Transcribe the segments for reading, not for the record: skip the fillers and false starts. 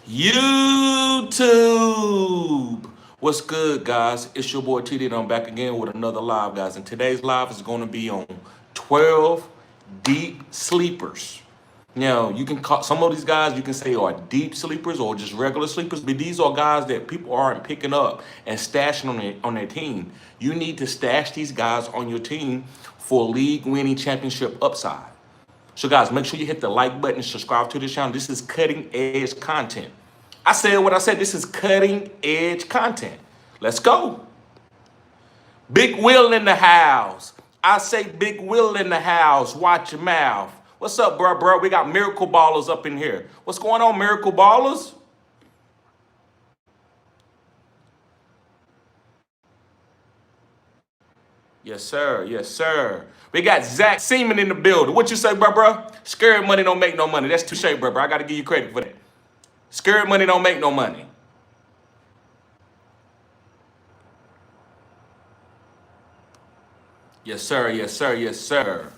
YouTube. What's good, guys? It's your boy TD, and I'm back again with another live, guys. And today's live is going to be on 12 deep sleepers. Now, you can call some of these guys you can say are deep sleepers or just regular sleepers, but these are guys that people aren't picking up and stashing on their team. You need to stash these guys on your team for league-winning championship upside. So guys, make sure you hit the like button and subscribe to this channel. This is cutting edge content. I said what I said. This is cutting edge content. Let's go. Big Will in the house. I say Big Will in the house. Watch your mouth. What's up, bro? We got Miracle Ballers up in here. What's going on, Miracle Ballers? Yes, sir. Yes, sir. We got Zach Seaman in the building. What you say, bro? Scared money don't make no money. That's touche, bro. I got to give you credit for that. Scared money don't make no money. Yes, sir. Yes, sir. Yes, sir.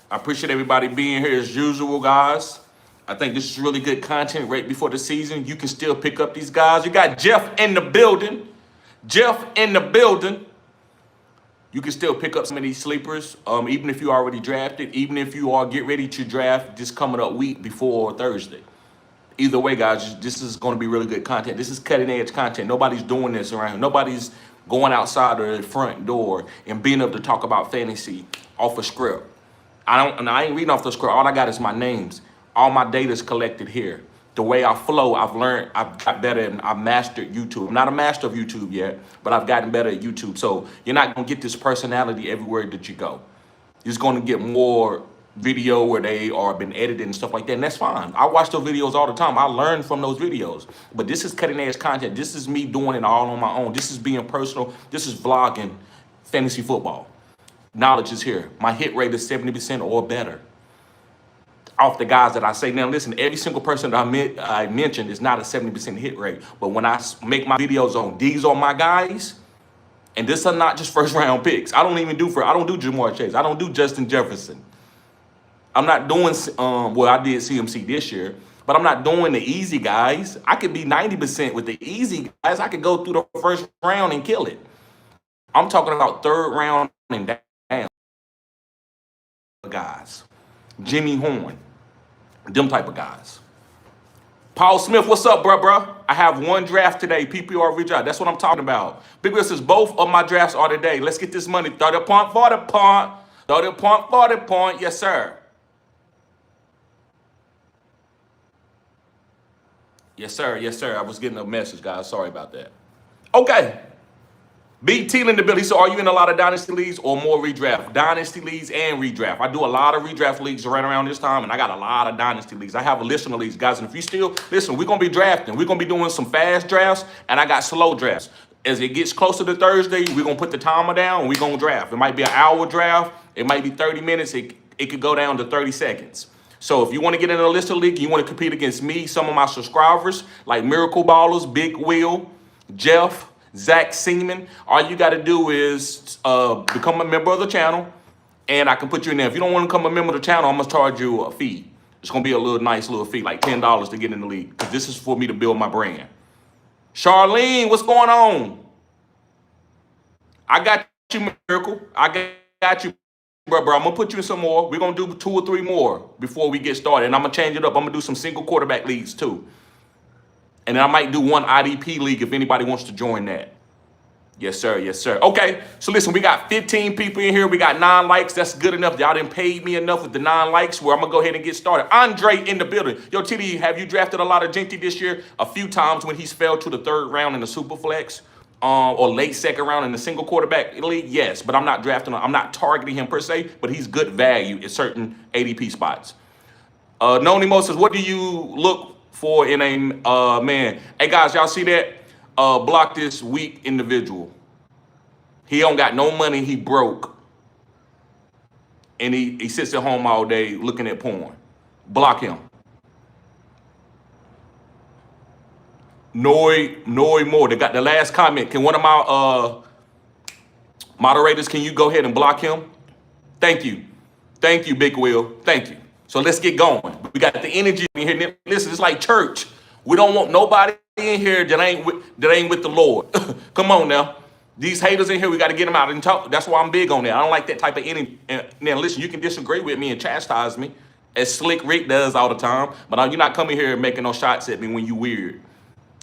I appreciate everybody being here as usual, guys. I think this is really good content right before the season. You can still pick up these guys. You got Jeff in the building. Jeff in the building. You can still pick up some of these sleepers, even if you already drafted, even if you are get ready to draft this coming up week before Thursday. Either way, guys, this is going to be really good content. This is cutting edge content. Nobody's doing this around here. Nobody's going outside of the front door and being able to talk about fantasy off a script. I ain't reading off the script. All I got is my names. All my data is collected here. The way I flow, I've learned, I've got better, and I've mastered YouTube. I'm not a master of YouTube yet, but I've gotten better at YouTube. So you're not going to get this personality everywhere that you go. You're just going to get more video where they are been edited and stuff like that, and that's fine. I watch those videos all the time. I learn from those videos. But this is cutting edge content. This is me doing it all on my own. This is being personal. This is vlogging fantasy football. Knowledge is here. My hit rate is 70% or better off the guys that I say. Now listen, every single person that I mentioned is not a 70% hit rate, but when I make my videos on these are my guys, and this are not just first round picks. I don't do Jamar Chase. I don't do Justin Jefferson. I'm not doing, well, I did CMC this year, but I'm not doing the easy guys. I could be 90% with the easy guys. I could go through the first round and kill it. I'm talking about third round and down guys. Jimmy Horn, them type of guys. Paul Smith, what's up, bro? I have one draft today, PPR redraft. That's what I'm talking about. Big Will says both of my drafts are today. Let's get this money. 30 point, 40 point. 30 point, 40 point. Yes, sir. Yes, sir. Yes, sir. I was getting a message, guys. Sorry about that. Okay. Big T in the building. So are you in a lot of dynasty leagues or more redraft? Dynasty leagues and redraft. I do a lot of redraft leagues right around this time, and I got a lot of dynasty leagues. I have a list of leagues, guys. And if you still listen, we're gonna be drafting. We're gonna be doing some fast drafts, and I got slow drafts. As it gets closer to Thursday, we're gonna put the timer down and we're gonna draft. It might be an hour draft, it might be 30 minutes, it could go down to 30 seconds. So if you want to get in a list of league, you want to compete against me, some of my subscribers, like Miracle Ballers, Big Will, Jeff, Zach Seaman, all you got to do is become a member of the channel, and I can put you in there. If you don't want to become a member of the channel, I'm going to charge you a fee. It's going to be a nice little fee, like $10 to get in the league, because this is for me to build my brand. Charlene, what's going on? I got you, Miracle. I got you, bro. I'm going to put you in some more. We're going to do 2 or 3 more before we get started, and I'm going to change it up. I'm going to do some single quarterback leagues, too. And then I might do one IDP league if anybody wants to join that. Yes, sir. Yes, sir. Okay. So listen, we got 15 people in here. We got 9 likes. That's good enough. Y'all didn't pay me enough with the 9 likes where I'm going to go ahead and get started. Andre in the building. Yo, TD, have you drafted a lot of Genty this year? A few times when he's fell to the 3rd round in the Superflex or late 2nd round in the single quarterback league? Yes, but I'm not drafting him. I'm not targeting him per se, but he's good value at certain ADP spots. Nonimo says, what do you look for in a man? Hey guys, y'all see that? Block this weak individual. He don't got no money, he broke. And he sits at home all day looking at porn. Block him. Noi Moore, they got the last comment. Can one of my moderators, can you go ahead and block him? Thank you. Thank you, Big Will. Thank you. So let's get going. We got the energy in here. Listen, it's like church. We don't want nobody in here that ain't with the Lord. Come on now. These haters in here, we got to get them out and talk. That's why I'm big on that. I don't like that type of energy. Now, listen, you can disagree with me and chastise me, as Slick Rick does all the time, but you're not coming here making no shots at me when you weird.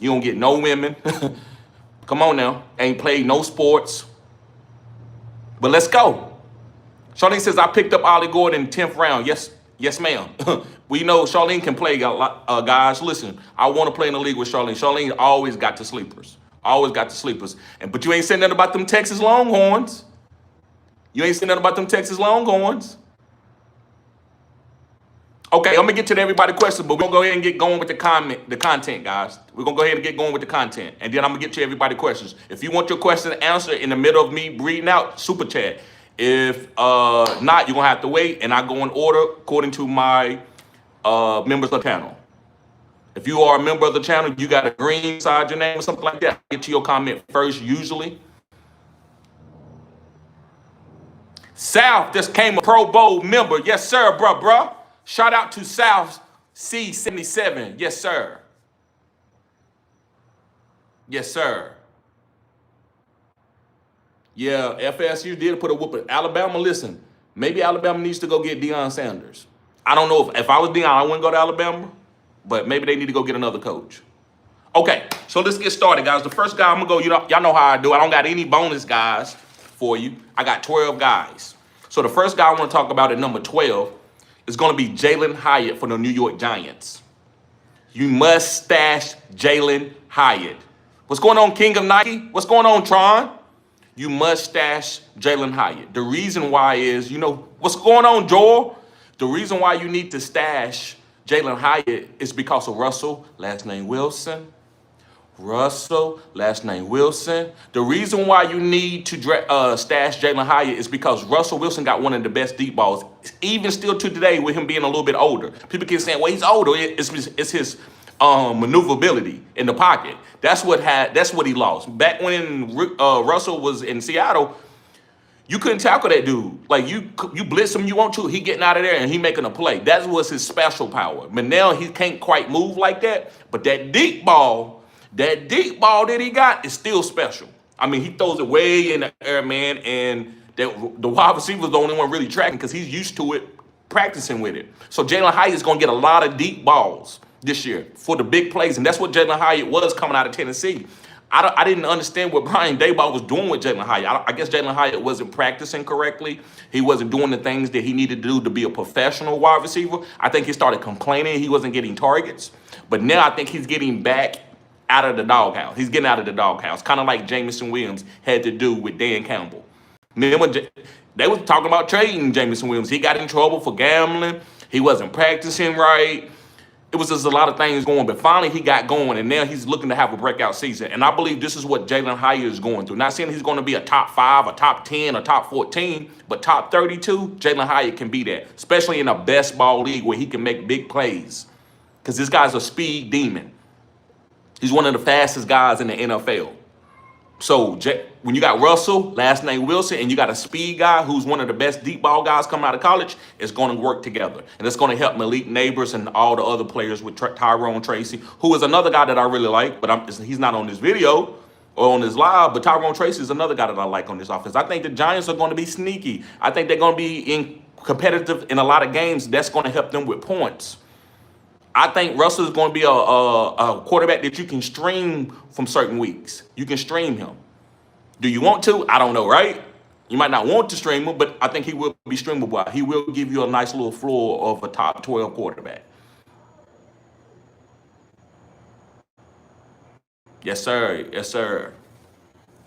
You don't get no women. Come on now. Ain't played no sports. But let's go. Charlene says, I picked up Ollie Gordon in the 10th round. Yes, ma'am. We know Charlene can play, guys. Listen, I want to play in the league with Charlene. Charlene always got the sleepers. Always got the sleepers. But you ain't saying nothing about them Texas Longhorns. You ain't saying nothing about them Texas Longhorns. Okay, I'm gonna get to everybody's questions, but we're gonna go ahead and get going with the content, guys. We're gonna go ahead and get going with the content, and then I'm gonna get to everybody's questions. If you want your question answered in the middle of me reading out, super chat. If not, you're gonna have to wait, and I go in order according to my members of the channel. If you are a member of the channel, you got a green inside your name or something like that, I'll get to your comment first, usually. South just came a Pro Bowl member. Yes, sir, bruh. Shout out to South C77. Yes, sir. Yes, sir. Yeah, FSU did put a whooping. Alabama, listen, maybe Alabama needs to go get Deion Sanders. I don't know if I was Deion, I wouldn't go to Alabama, but maybe they need to go get another coach. Okay, so let's get started, guys. The first guy I'm going to go, y'all know how I do. I don't got any bonus guys for you. I got 12 guys. So the first guy I want to talk about at number 12 is going to be Jalen Hyatt for the New York Giants. You must stash Jalen Hyatt. What's going on, King of Nike? What's going on, Tron? You must stash Jalen Hyatt. The reason why is, what's going on, Joel? The reason why you need to stash Jalen Hyatt is because of Russell, last name Wilson. Russell, last name Wilson. The reason why you need to stash Jalen Hyatt is because Russell Wilson got one of the best deep balls, even still to today with him being a little bit older. People keep saying, well, he's older. It's his maneuverability in the pocket. That's what he lost. Back when Russell was in Seattle, you couldn't tackle that dude. Like, you blitz him you want to, he getting out of there and he making a play. That was his special power. But now he can't quite move like that. But that deep ball that he got is still special. I mean, he throws it way in the air, man, and the wide receiver's the only one really tracking because he's used to it, practicing with it. So Jalen Hyatt is going to get a lot of deep balls this year for the big plays, and that's what Jalen Hyatt was coming out of Tennessee. I didn't understand what Brian Daboll was doing with Jalen Hyatt. I guess Jalen Hyatt wasn't practicing correctly. He wasn't doing the things that he needed to do to be a professional wide receiver. I think he started complaining he wasn't getting targets. But now I think he's getting back out of the doghouse. He's getting out of the doghouse, kind of like Jamison Williams had to do with Dan Campbell. Remember, they was talking about trading Jamison Williams. He got in trouble for gambling. He wasn't practicing right. It was just a lot of things going, but finally he got going, and now he's looking to have a breakout season. And I believe this is what Jalen Hyatt is going through. Not saying he's going to be a top 5, a top 10, a top 14, but top 32, Jalen Hyatt can be that, especially in a best ball league where he can make big plays because this guy's a speed demon. He's one of the fastest guys in the NFL. So when you got Russell, last name Wilson, and you got a speed guy who's one of the best deep ball guys coming out of college, it's going to work together. And it's going to help Malik Neighbors and all the other players with Tyrone Tracy, who is another guy that I really like, but he's not on this video or on this live, but Tyrone Tracy is another guy that I like on this offense. I think the Giants are going to be sneaky. I think they're going to be competitive in a lot of games. That's going to help them with points. I think Russell is going to be a quarterback that you can stream from certain weeks. You can stream him. Do you want to? I don't know, right? You might not want to stream him, but I think he will be streamable. He will give you a nice little floor of a top 12 quarterback. Yes, sir. Yes, sir.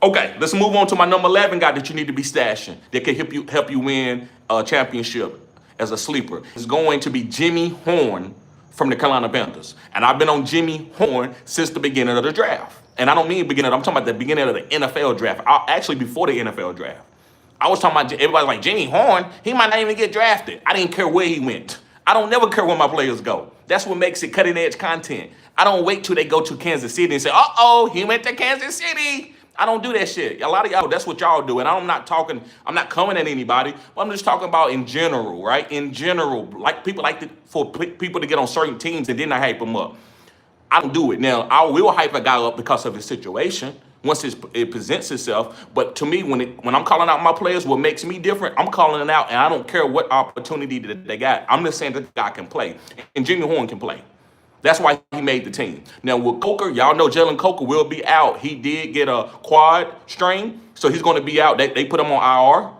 Okay, let's move on to my number 11 guy that you need to be stashing that can help you win a championship as a sleeper. It's going to be Jimmy Horn from the Carolina Panthers. And I've been on Jimmy Horn since the beginning of the draft. And I don't mean beginning, I'm talking about the beginning of the NFL draft. Actually, before the NFL draft. I was talking about, everybody's like, Jimmy Horn, he might not even get drafted. I didn't care where he went. I don't never care where my players go. That's what makes it cutting edge content. I don't wait till they go to Kansas City and say, uh-oh, he went to Kansas City. I don't do that shit. A lot of y'all, that's what y'all do. And I'm not coming at anybody, but I'm just talking about in general, right? In general, like people for people to get on certain teams and then I hype them up. I don't do it. Now, I will hype a guy up because of his situation once it presents itself. But to me, when I'm calling out my players, what makes me different, I'm calling it out, and I don't care what opportunity that they got. I'm just saying that the guy can play, and Jimmy Horn can play. That's why he made the team. Now, with Coker, y'all know Jalen Coker will be out. He did get a quad strain, so he's going to be out. They put him on IR.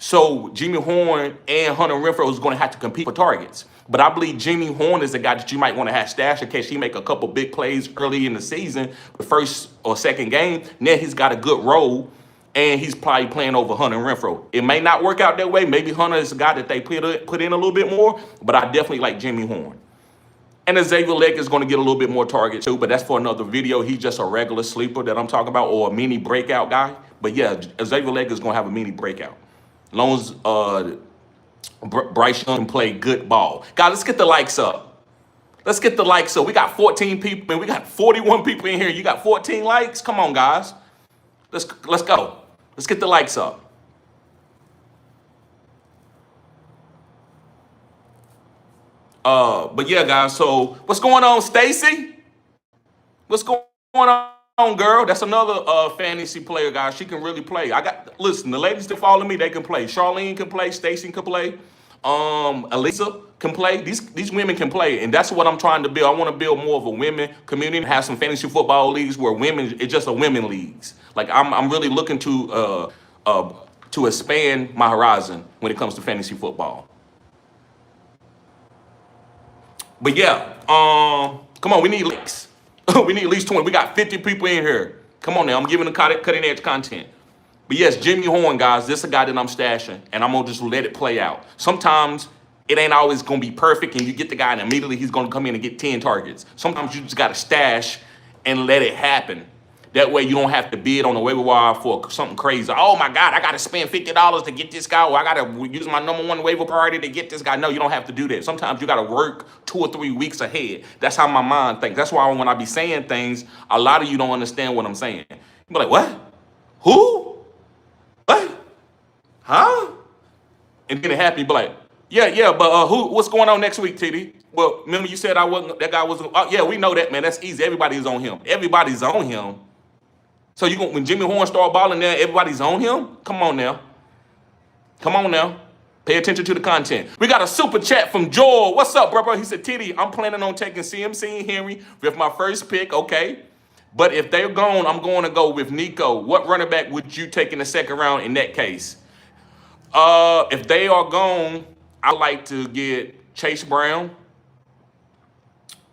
So Jimmy Horn and Hunter Renfrow is going to have to compete for targets. But I believe Jimmy Horn is the guy that you might want to have stashed in case he make a couple big plays early in the season, the first or second game. Now he's got a good role, and he's probably playing over Hunter Renfrow. It may not work out that way. Maybe Hunter is the guy that they put in a little bit more, but I definitely like Jimmy Horn. And Xavier Legg is going to get a little bit more targets too, but that's for another video. He's just a regular sleeper that I'm talking about, or a mini breakout guy. But yeah, Xavier Legg is going to have a mini breakout. As long as Bryce Young can play good ball. Guys, let's get the likes up. Let's get the likes up. We got 14 people, and we got 41 people in here. You got 14 likes? Come on, guys. Let's go. Let's get the likes up. But yeah, guys, so what's going on, Stacy? What's going on, girl? That's another fantasy player, guys. She can really play. Listen, the ladies that follow me, they can play. Charlene can play, Stacy can play, Elisa can play. These women can play, and that's what I'm trying to build. I want to build more of a women community and have some fantasy football leagues where it's just a women leagues. Like I'm really looking to expand my horizon when it comes to fantasy football. But yeah, come on, we need likes. We need at least 20. We got 50 people in here. Come on now, I'm giving the cutting edge content. But yes, Jimmy Horn, guys, this is a guy that I'm stashing, and I'm going to just let it play out. Sometimes it ain't always going to be perfect, and you get the guy, and immediately he's going to come in and get 10 targets. Sometimes you just got to stash and let it happen. That way you don't have to bid on the waiver wire for something crazy. Oh, my God, I got to spend $50 to get this guy, or I got to use my #1 waiver priority to get this guy. No, you don't have to do that. Sometimes you got to work 2 or 3 weeks ahead. That's how my mind thinks. That's why when I be saying things, a lot of you don't understand what I'm saying. You be like, what? Who? What? Huh? And then it happens, you be like, yeah, but what's going on next week, TD? Well, remember you said that guy wasn't, yeah, we know that, man. That's easy. Everybody's on him. Everybody's on him. So when Jimmy Horn start balling there, everybody's on him? Come on now. Come on now. Pay attention to the content. We got a super chat from Joel. What's up, bro? He said, Titty, I'm planning on taking CMC and Henry with my first pick, okay? But if they're gone, I'm going to go with Nico. What running back would you take in the second round in that case? If they are gone, I like to get Chase Brown.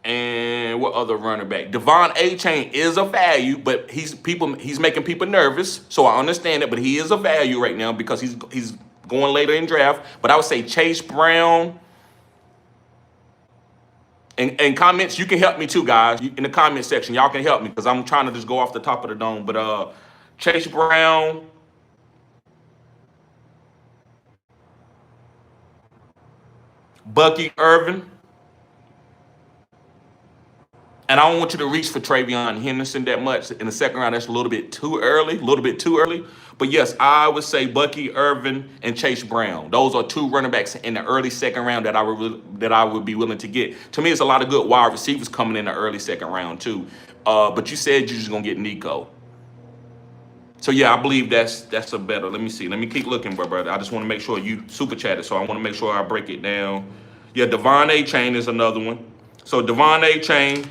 And what other running back? Devon A-Chain is a value, but he's making people nervous. So I understand it, but he is a value right now because he's going later in draft. But I would say Chase Brown. And comments, you can help me too, guys. In the comment section, y'all can help me because I'm trying to just go off the top of the dome. But Chase Brown, Bucky Irvin. And I don't want you to reach for Travion Henderson that much in the second round. That's a little bit too early, But yes, I would say Bucky Irvin and Chase Brown. Those are 2 running backs in the early second round that I would be willing to get. To me, it's a lot of good wide receivers coming in the early second round too. But you said you're just gonna get Nico. So yeah, I believe that's a better. Let me see. Let me keep looking, brother. I just want to make sure you super chatted, so I want to make sure I break it down. Yeah, Devon A-Chain is another one. So Devon A-Chain,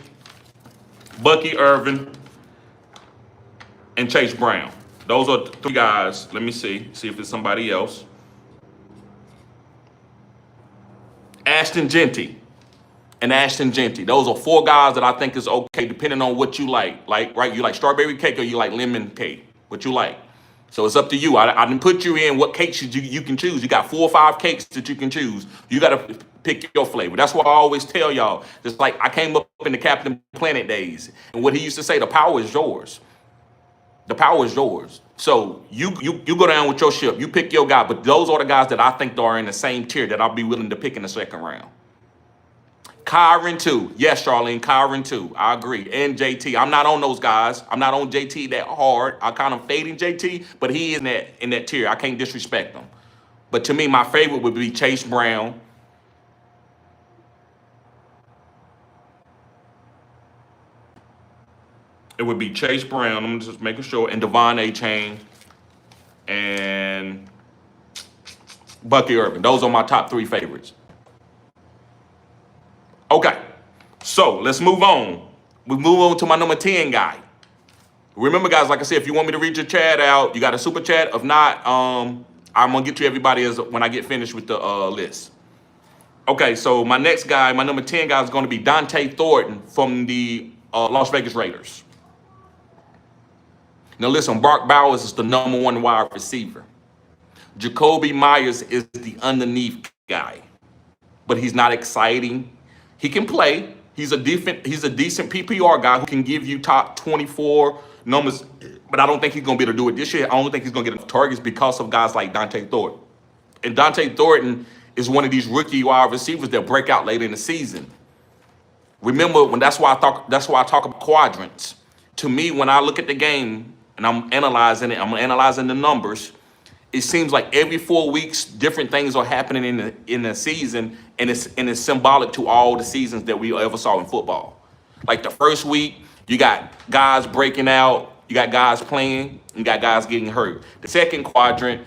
Bucky Irvin, and Chase Brown. Those are 3 guys. Let me see if there's somebody else. Ashton Genty and Ashton Genty. Those are 4 guys that I think is okay, depending on what you like. Like, right, you like strawberry cake or you like lemon cake? What you like? So it's up to you. I didn't put you in what cakes you can choose. You got 4 or 5 cakes that you can choose. You got to pick your flavor. That's what I always tell y'all. Just like I came up in the Captain Planet days, and what he used to say, the power is yours. The power is yours. So you go down with your ship. You pick your guy. But those are the guys that I think are in the same tier that I'll be willing to pick in the second round. Kyron too. Yes, Charlene, Kyron too. I agree. And JT. I'm not on those guys. I'm not on JT that hard. I kind of fading JT, but he is in that tier. I can't disrespect him. But to me, my favorite would be Chase Brown. It would be Chase Brown. I'm just making sure. And Devon A-Chain. And Bucky Irvin. Those are my top 3 favorites. Okay. So let's move on. We move on to my number 10 guy. Remember, guys, like I said, if you want me to read your chat out, you got a super chat. If not, I'm going to get to everybody when I get finished with the list. Okay, so my next guy, my number 10 guy is going to be Dante Thornton from the Las Vegas Raiders. Now, listen, Brock Bowers is the number 1 wide receiver. Jacoby Myers is the underneath guy, but he's not exciting. He can play. He's a decent PPR guy who can give you top 24 numbers, but I don't think he's going to be able to do it this year. I don't think he's going to get enough targets because of guys like Dante Thornton. And Dante Thornton is one of these rookie wide receivers that break out later in the season. Remember, that's why I talk about quadrants. To me, when I look at the game and I'm analyzing the numbers, it seems like every 4 weeks, different things are happening in the season, and it's symbolic to all the seasons that we ever saw in football. Like the first week, you got guys breaking out, you got guys playing, you got guys getting hurt. The second quadrant,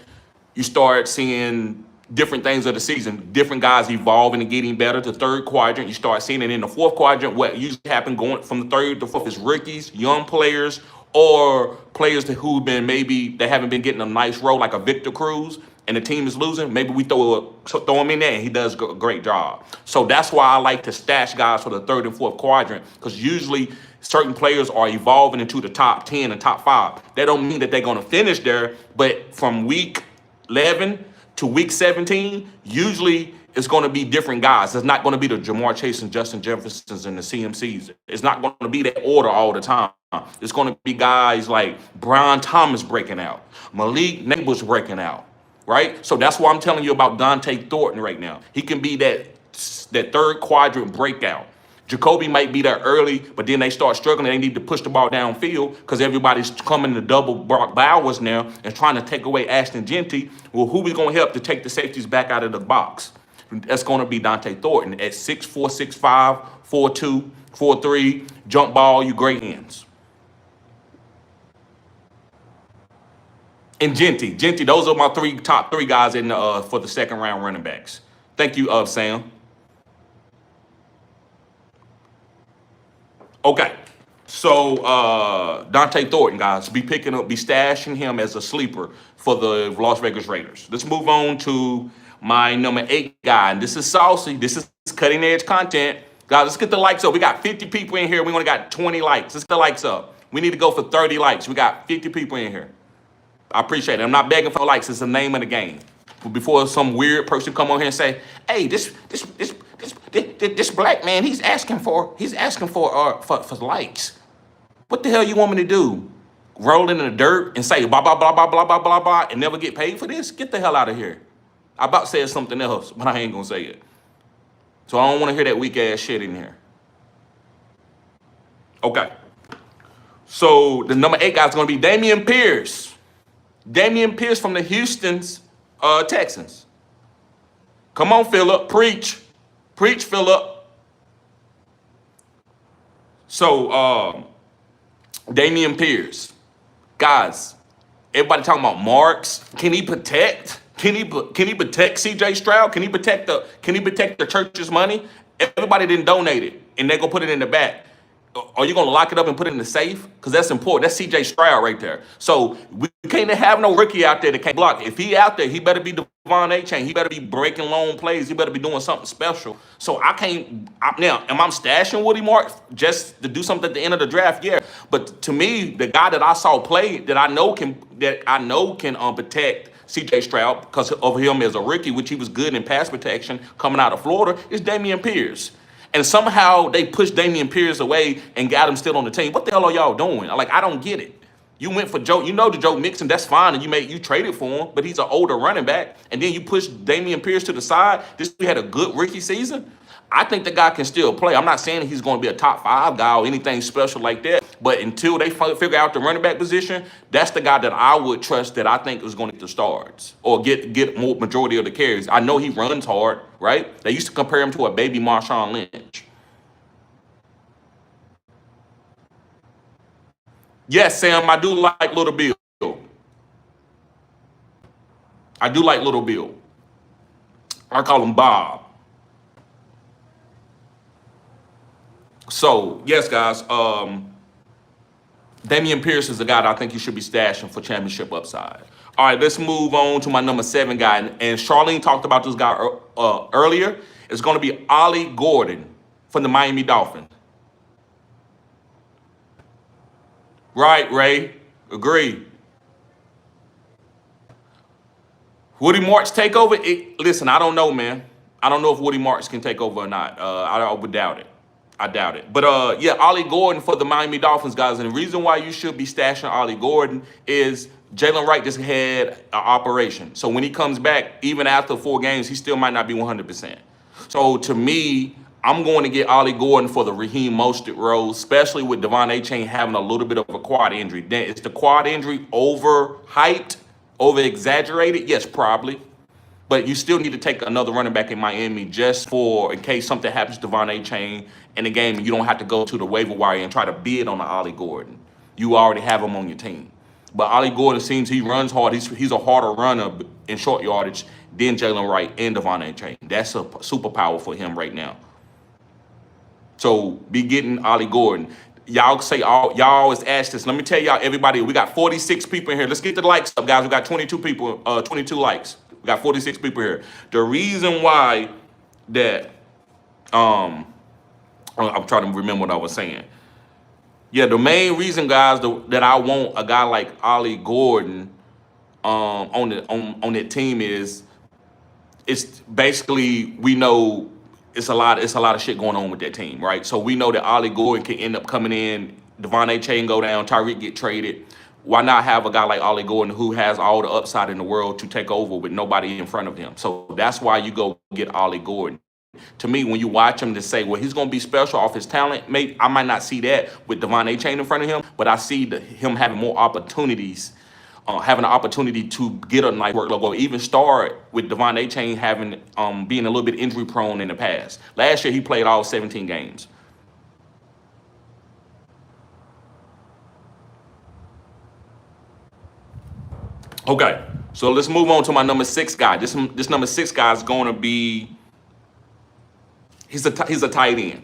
you start seeing different things of the season, different guys evolving and getting better. The third quadrant, you start seeing it in the fourth quadrant. What usually happens going from the third to fourth is rookies, young players, or players that haven't been getting a nice role, like a Victor Cruz, and the team is losing. Maybe we throw him in there, and he does a great job. So that's why I like to stash guys for the third and fourth quadrant, because usually certain players are evolving into the top 10 and top 5. That don't mean that they're going to finish there, but from week 11 to week 17, usually it's going to be different guys. It's not going to be the Jamar Chase and Justin Jeffersons and the CMCs. It's not going to be that order all the time. It's going to be guys like Brian Thomas breaking out, Malik Neighbors breaking out, right? So that's why I'm telling you about Dante Thornton right now. He can be that third quadrant breakout. Jacoby might be there early, but then they start struggling. They need to push the ball downfield because everybody's coming to double Brock Bowers now and trying to take away Ashton Genty. Well, who we going to help to take the safeties back out of the box? That's going to be Dante Thornton at 6'4", 6'5", 4'2", 4'3", jump ball, you great ends. And Genty, those are my top three guys for the second round running backs. Thank you, Sam. Okay, so Dante Thornton, guys, be stashing him as a sleeper for the Las Vegas Raiders. Let's move on to my number 8 guy. And this is saucy. This is cutting edge content. Guys, let's get the likes up. We got 50 people in here. We only got 20 likes. Let's get the likes up. We need to go for 30 likes. We got 50 people in here. I appreciate it. I'm not begging for likes. It's the name of the game. But before some weird person come on here and say, "Hey, this black man, he's asking for likes." What the hell you want me to do? Roll in the dirt and say blah blah blah blah blah blah blah blah and never get paid for this? Get the hell out of here. I about said something else, but I ain't gonna say it. So I don't want to hear that weak ass shit in here. Okay. So the number 8 guy is gonna be Dameon Pierce. Dameon Pierce from the Houston's Texans. Come on, Phillip. Preach, Phillip. So, Dameon Pierce. Guys, everybody talking about marks. Can he protect? Can he protect CJ Stroud? Can he protect the church's money? Everybody didn't donate it, and they gonna put it in the back. Are you gonna lock it up and put it in the safe? Because that's important. That's CJ Stroud right there. So we can't have no rookie out there that can't block. If he out there, he better be Devon A-Chain. He better be breaking long plays. He better be doing something special. So now, am I stashing Woody Mark just to do something at the end of the draft? Yeah. But to me, the guy that I saw play that I know can protect CJ Stroud because of him as a rookie, which he was good in pass protection coming out of Florida, is Dameon Pierce. And somehow they pushed Dameon Pierce away and got him still on the team. What the hell are y'all doing? Like, I don't get it. You went for Joe, the Joe Mixon, that's fine, and you traded for him, but he's an older running back, and then you push Dameon Pierce to the side. We had a good rookie season. I think the guy can still play. I'm not saying he's going to be a top 5 guy or anything special like that. But until they figure out the running back position, that's the guy that I would trust that I think is going to get the starts or get more majority of the carries. I know he runs hard, right? They used to compare him to a baby Marshawn Lynch. Yes, Sam, I do like Little Bill. I do like Little Bill. I call him Bob. So, yes, guys, Damian Pierce is the guy that I think you should be stashing for championship upside. All right, let's move on to my number 7 guy. And Charlene talked about this guy earlier. It's going to be Ollie Gordon from the Miami Dolphins. Right, Ray. Agree. Woody Marks take over? Listen, I don't know, man. I don't know if Woody Marks can take over or not. I would doubt it. I doubt it. But yeah, Ollie Gordon for the Miami Dolphins, guys. And the reason why you should be stashing Ollie Gordon is Jalen Wright just had an operation. So when he comes back, even after 4 games, he still might not be 100%. So to me, I'm going to get Ollie Gordon for the Raheem Mostert role, especially with Devon Achane having a little bit of a quad injury. Is the quad injury overhyped, over-exaggerated? Yes, probably. But you still need to take another running back in Miami just for in case something happens to Devon Achane in the game and you don't have to go to the waiver wire and try to bid on the Ollie Gordon. You already have him on your team. But Ollie Gordon seems he runs hard. He's a harder runner in short yardage than Jalen Wright and Devon Achane. That's a superpower for him right now. So be getting Ollie Gordon. Y'all say y'all always ask this. Let me tell y'all, everybody, we got 46 people in here. Let's get the likes up, guys. We got 22 people, 22 likes. We got 46 people here. The reason why that I'm trying to remember what I was saying. Yeah, the main reason, guys, that I want a guy like Ollie Gordon on that team is it's basically we know it's a lot of shit going on with that team, right? So we know that Ollie Gordon can end up coming in, Devon Achane go down, Tyreek get traded. Why not have a guy like Ollie Gordon who has all the upside in the world to take over with nobody in front of him? So that's why you go get Ollie Gordon. To me, when you watch him to say, well, he's going to be special off his talent, I might not see that with Devon Achane in front of him, but I see him having more opportunities, having an opportunity to get a nice workload, or even start with Devon Achane having being a little bit injury prone in the past. Last year, he played all 17 games. Okay, so let's move on to my number 6 guy. This number 6 guy is going to be he's a tight end,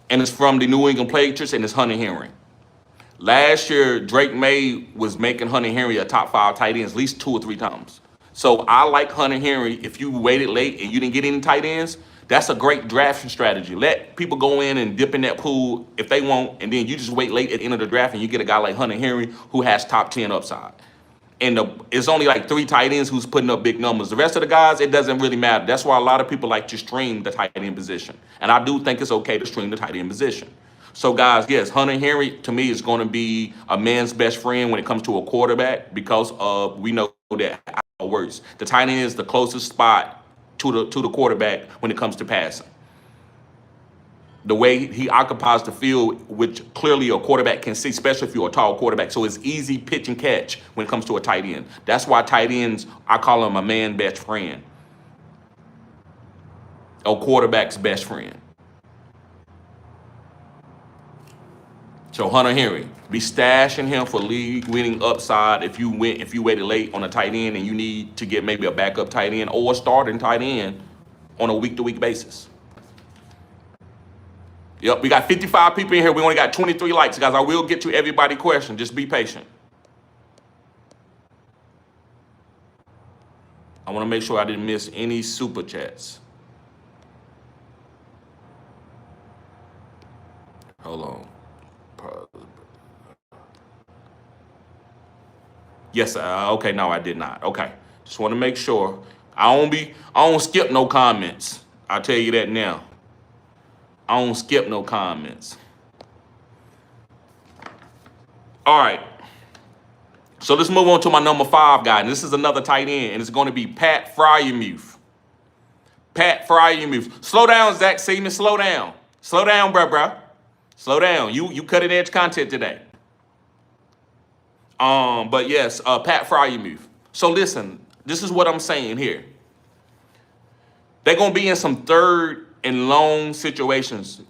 and it's from the New England Patriots, and it's Hunter Henry. Last year, Drake May was making Hunter Henry a top 5 tight ends at least 2 or 3 times. So I like Hunter Henry. If you waited late and you didn't get any tight ends, that's a great drafting strategy. Let people go in and dip in that pool if they want, and then you just wait late at the end of the draft and you get a guy like Hunter Henry who has top 10 upside. And it's only like 3 tight ends who's putting up big numbers. The rest of the guys, it doesn't really matter. That's why a lot of people like to stream the tight end position. And I do think it's okay to stream the tight end position. So, guys, yes, Hunter Henry, to me, is going to be a man's best friend when it comes to a quarterback because we know that how it works. The tight end is the closest spot to the quarterback when it comes to passing. The way he occupies the field, which clearly a quarterback can see, especially if you're a tall quarterback. So it's easy pitch and catch when it comes to a tight end. That's why tight ends, I call them a man's best friend. A quarterback's best friend. So Hunter Henry, be stashing him for league-winning upside if you waited late on a tight end and you need to get maybe a backup tight end or a starting tight end on a week-to-week basis. Yep, we got 55 people in here. We only got 23 likes, guys. I will get to everybody's question. Just be patient. I want to make sure I didn't miss any super chats. Hold on. Yes, okay, no, I did not. Okay, just want to make sure. I don't skip no comments. I'll tell you that now. I don't skip no comments. All right. So let's move on to my number 5 guy. And this is another tight end, and it's going to be Pat Freiermuth. Pat Fryermuth. Slow down, Zach Seaman. Slow down. Slow down, bruh. Slow down. You cutting edge content today. But yes, Pat Fryermuth. So listen, this is what I'm saying here. They're gonna be in some third and long situations.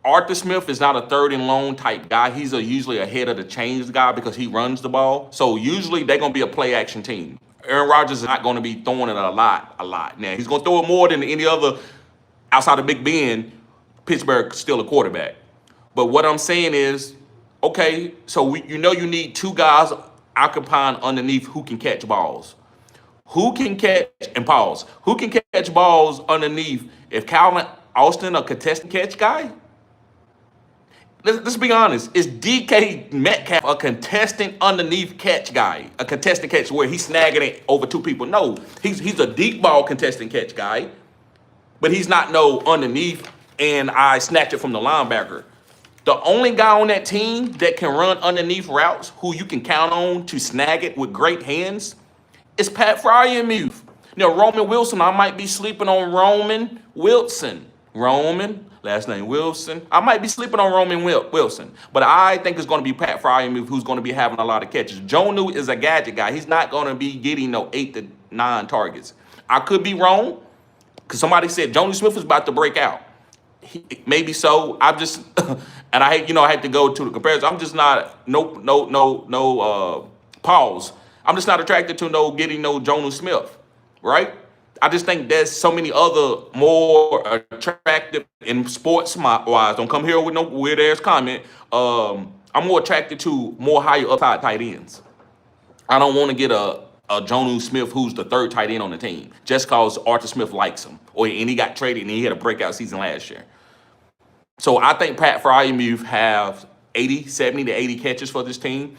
Arthur Smith is not a third and long type guy. He's usually a head of the chains guy because he runs the ball. So usually they're gonna be a play action team. Aaron Rodgers is not gonna be throwing it a lot. Now he's gonna throw it more than any other outside of Big Ben. Pittsburgh's still a quarterback. But what I'm saying is, okay, so you need two guys occupying underneath who can catch balls. Who can catch, and pause, who can catch balls underneath? If Calvin Austin a contested catch guy? Let's be honest. Is DK Metcalf a contestant underneath catch guy? A contestant catch where he's snagging it over two people? No, he's a deep ball contestant catch guy, but he's not no underneath and I snatch it from the linebacker. The only guy on that team that can run underneath routes who you can count on to snag it with great hands is Pat Fryermuth. Roman Wilson, I might be sleeping on Roman Wilson. Roman, last name Wilson. I might be sleeping on Roman Wilson, but I think it's going to be Pat Fryermuth who's going to be having a lot of catches. Jonnu is a gadget guy. He's not going to be getting no 8 to 9 targets. I could be wrong because somebody said Jonnu Smith is about to break out. Maybe so. I'm just, and I hate to go to the comparison. I'm just not pause. I'm just not attracted to getting no Jonnu Smith, right? I just think there's so many other more attractive in sports wise. Don't come here with no weird ass comment. I'm more attracted to more higher upside tight ends. I don't want to get a Jonnu Smith who's the third tight end on the team just because Arthur Smith likes him, and he got traded and he had a breakout season last year. So I think Pat Fryermuth have 70 to 80 catches for this team.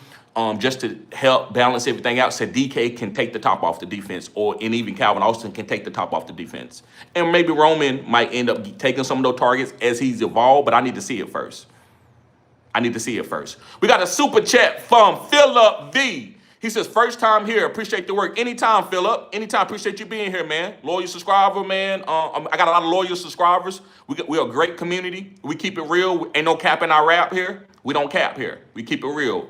Just to help balance everything out, so DK can take the top off the defense, and even Calvin Austin can take the top off the defense. And maybe Roman might end up taking some of those targets as he's evolved, but I need to see it first. We got a super chat from Philip V. He says, first time here, appreciate the work. Anytime, Philip. Anytime, appreciate you being here, man. Loyal subscriber, man. I got a lot of loyal subscribers. We're a great community. We keep it real. Ain't no cap in our rap here. We don't cap here. We keep it real.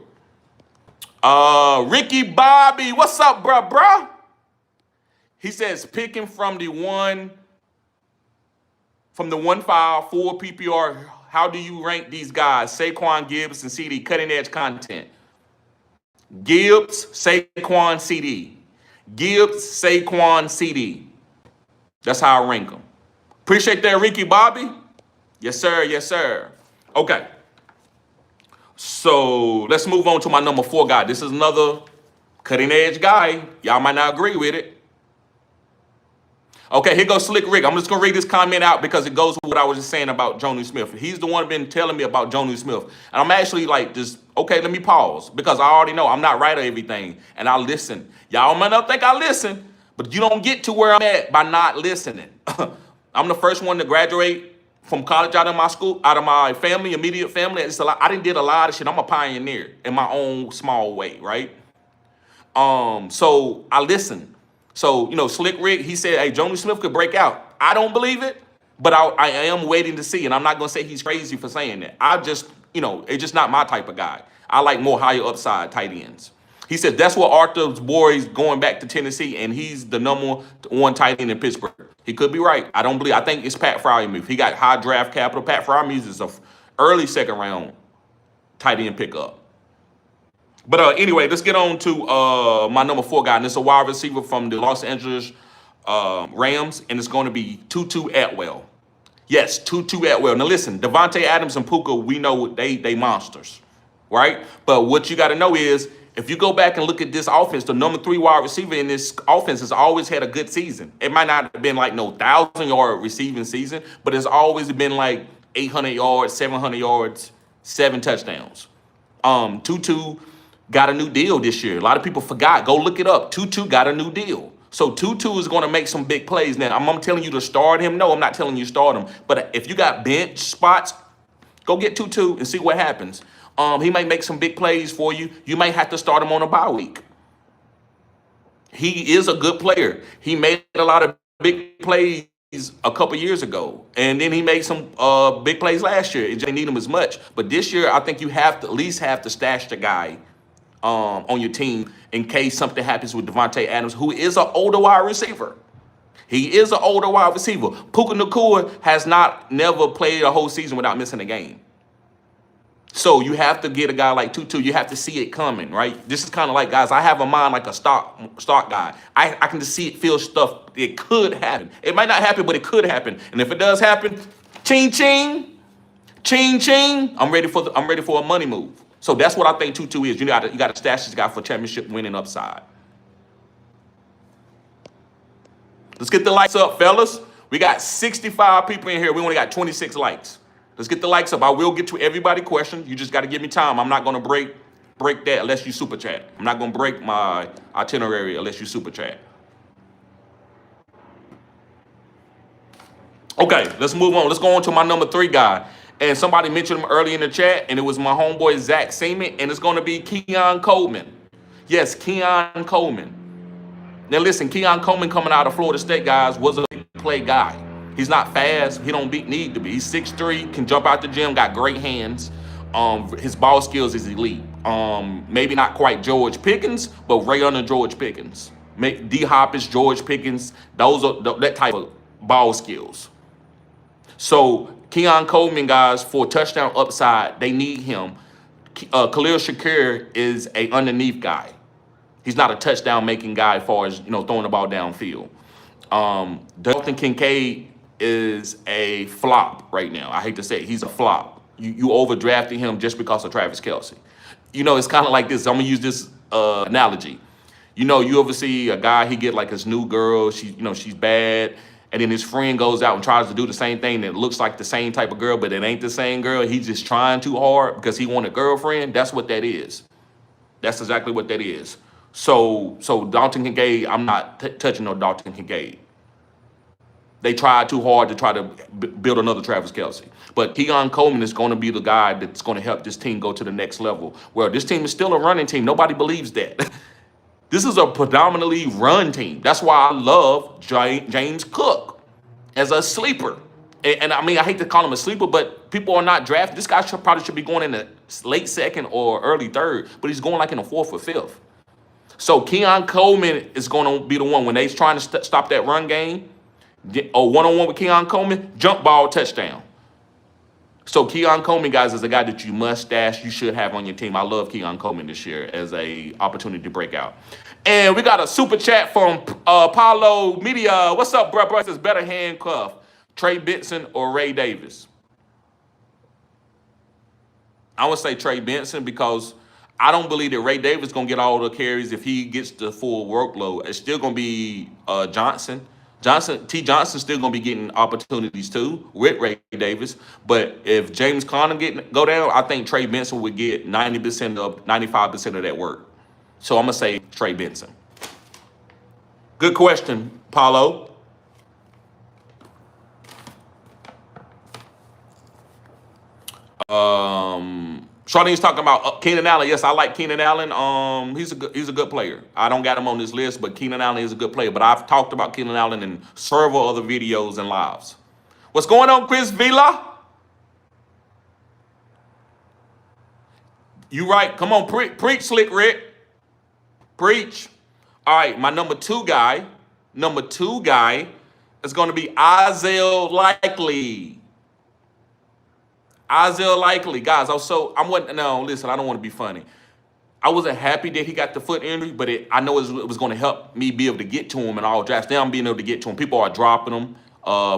Ricky Bobby, what's up, bruh? He says, picking from the 1-5 4 PPR, how do you rank these guys? Saquon, Gibbs, and CD, cutting edge content. Gibbs, Saquon, CD. Gibbs, Saquon, CD. That's how I rank them. Appreciate that, Ricky Bobby. Yes, sir. Okay. So let's move on to my number 4 guy. This is another cutting edge guy. Y'all might not agree with it. Okay, here goes Slick Rick. I'm just going to read this comment out because it goes with what I was just saying about Jonnu Smith. He's the one been telling me about Jonnu Smith. And I'm actually okay, let me pause because I already know I'm not right on everything. And I listen. Y'all might not think I listen, but you don't get to where I'm at by not listening. I'm the first one to graduate from college out of my school, out of my family, immediate family. It's a lot. I did a lot of shit. I'm a pioneer in my own small way, right? So I listen. So, Slick Rick, he said, hey, Jonnu Smith could break out. I don't believe it, but I am waiting to see. And I'm not going to say he's crazy for saying that. It's just not my type of guy. I like more higher upside tight ends. He said, that's what Arthur's boys going back to Tennessee, and he's the number 1 tight end in Pittsburgh. He could be right. I think it's Pat Fryermuth. He got high draft capital. Pat Fryermuth is an early second round tight end pickup. But anyway, let's get on to my number 4 guy. And it's a wide receiver from the Los Angeles Rams, and it's going to be Tutu Atwell. Yes, Tutu Atwell. Now listen, Devontae Adams and Puka, we know they monsters, right? But what you got to know is, if you go back and look at this offense, the number 3 wide receiver in this offense has always had a good season. It might not have been like no 1,000-yard receiving season, but it's always been like 800 yards, 700 yards, 7 touchdowns. Tutu got a new deal this year. A lot of people forgot. Go look it up. Tutu got a new deal. So Tutu is going to make some big plays. Now, I'm telling you to start him. No, I'm not telling you to start him. But if you got bench spots, go get Tutu and see what happens. He might make some big plays for you. You might have to start him on a bye week. He is a good player. He made a lot of big plays a couple years ago, and then he made some big plays last year. It didn't need him as much, but this year I think you have to at least have to stash the guy on your team in case something happens with Devontae Adams, who is an older wide receiver. He is an older wide receiver. Puka Nacua has never played a whole season without missing a game. So you have to get a guy like Tutu. You have to see it coming, right? This is kind of like, guys, I have a mind like a stock guy. I can just see it, feel stuff. It could happen. It might not happen, but it could happen. And if it does happen, ching ching, ching ching. I'm ready for a money move. So that's what I think Tutu is. You got to stash this guy for championship winning upside. Let's get the likes up, fellas. We got 65 people in here. We only got 26 likes. Let's get the likes up. I will get to everybody's question. You just got to give me time. I'm not going to break that unless you super chat. I'm not going to break my itinerary unless you super chat. Okay, let's move on. Let's go on to my number 3 guy. And somebody mentioned him early in the chat, and it was my homeboy Zach Seaman, and it's going to be Keon Coleman. Yes, Keon Coleman. Now listen, Keon Coleman coming out of Florida State, guys, was a big play guy. He's not fast. He don't need to be. He's 6'3", can jump out the gym, got great hands. His ball skills is elite. Maybe not quite George Pickens, but right under George Pickens. D-Hop is George Pickens. Those are that type of ball skills. So Keon Coleman, guys, for touchdown upside, they need him. Khalil Shakir is a underneath guy. He's not a touchdown making guy as far as throwing the ball downfield. Dalton Kincaid is a flop right now. I hate to say it. He's a flop. You overdrafted him just because of Travis Kelce. It's kind of like this. I'm going to use this analogy. You ever see a guy, he get like his new girl, she's bad, and then his friend goes out and tries to do the same thing that looks like the same type of girl, but it ain't the same girl. He's just trying too hard because he want a girlfriend. That's what that is. That's exactly what that is. So Dalton Kincaid, I'm not touching no Dalton Kincaid. They tried too hard to try to build another Travis Kelce. But Keon Coleman is going to be the guy that's going to help this team go to the next level. Well, this team is still a running team. Nobody believes that. This is a predominantly run team. That's why I love James Cook as a sleeper. And I mean, I hate to call him a sleeper, but people are not drafted. This guy probably should be going in the late second or early third, but he's going like in the 4th or 5th. So Keon Coleman is going to be the one when they're trying to stop that run game, or one-on-one with Keon Coleman, jump ball, touchdown. So Keon Coleman, guys, is a guy that you must stash. You should have on your team. I love Keon Coleman this year as a opportunity to break out. And we got a super chat from Paulo Media. What's up, bro? It says better handcuff, Trey Benson or Ray Davis? I would say Trey Benson because I don't believe that Ray Davis is going to get all the carries if he gets the full workload. It's still going to be Johnson. T. Johnson's still going to be getting opportunities too with Ray Davis. But if James Conner go down, I think Trey Benson would get 95% of that work. So I'm going to say Trey Benson. Good question, Paulo. Charlene's talking about Keenan Allen. Yes, I like Keenan Allen. He's a good player. I don't got him on this list, but Keenan Allen is a good player. But I've talked about Keenan Allen in several other videos and lives. What's going on, Chris Vila? You right. Come on, preach, Slick Rick. Preach. All right, my number two guy is going to be Isaiah Likely. Isaiah Likely, guys. Listen, I don't want to be funny. I wasn't happy that he got the foot injury, but I know it was going to help me be able to get to him in all drafts. Now I'm being able to get to him. People are dropping him.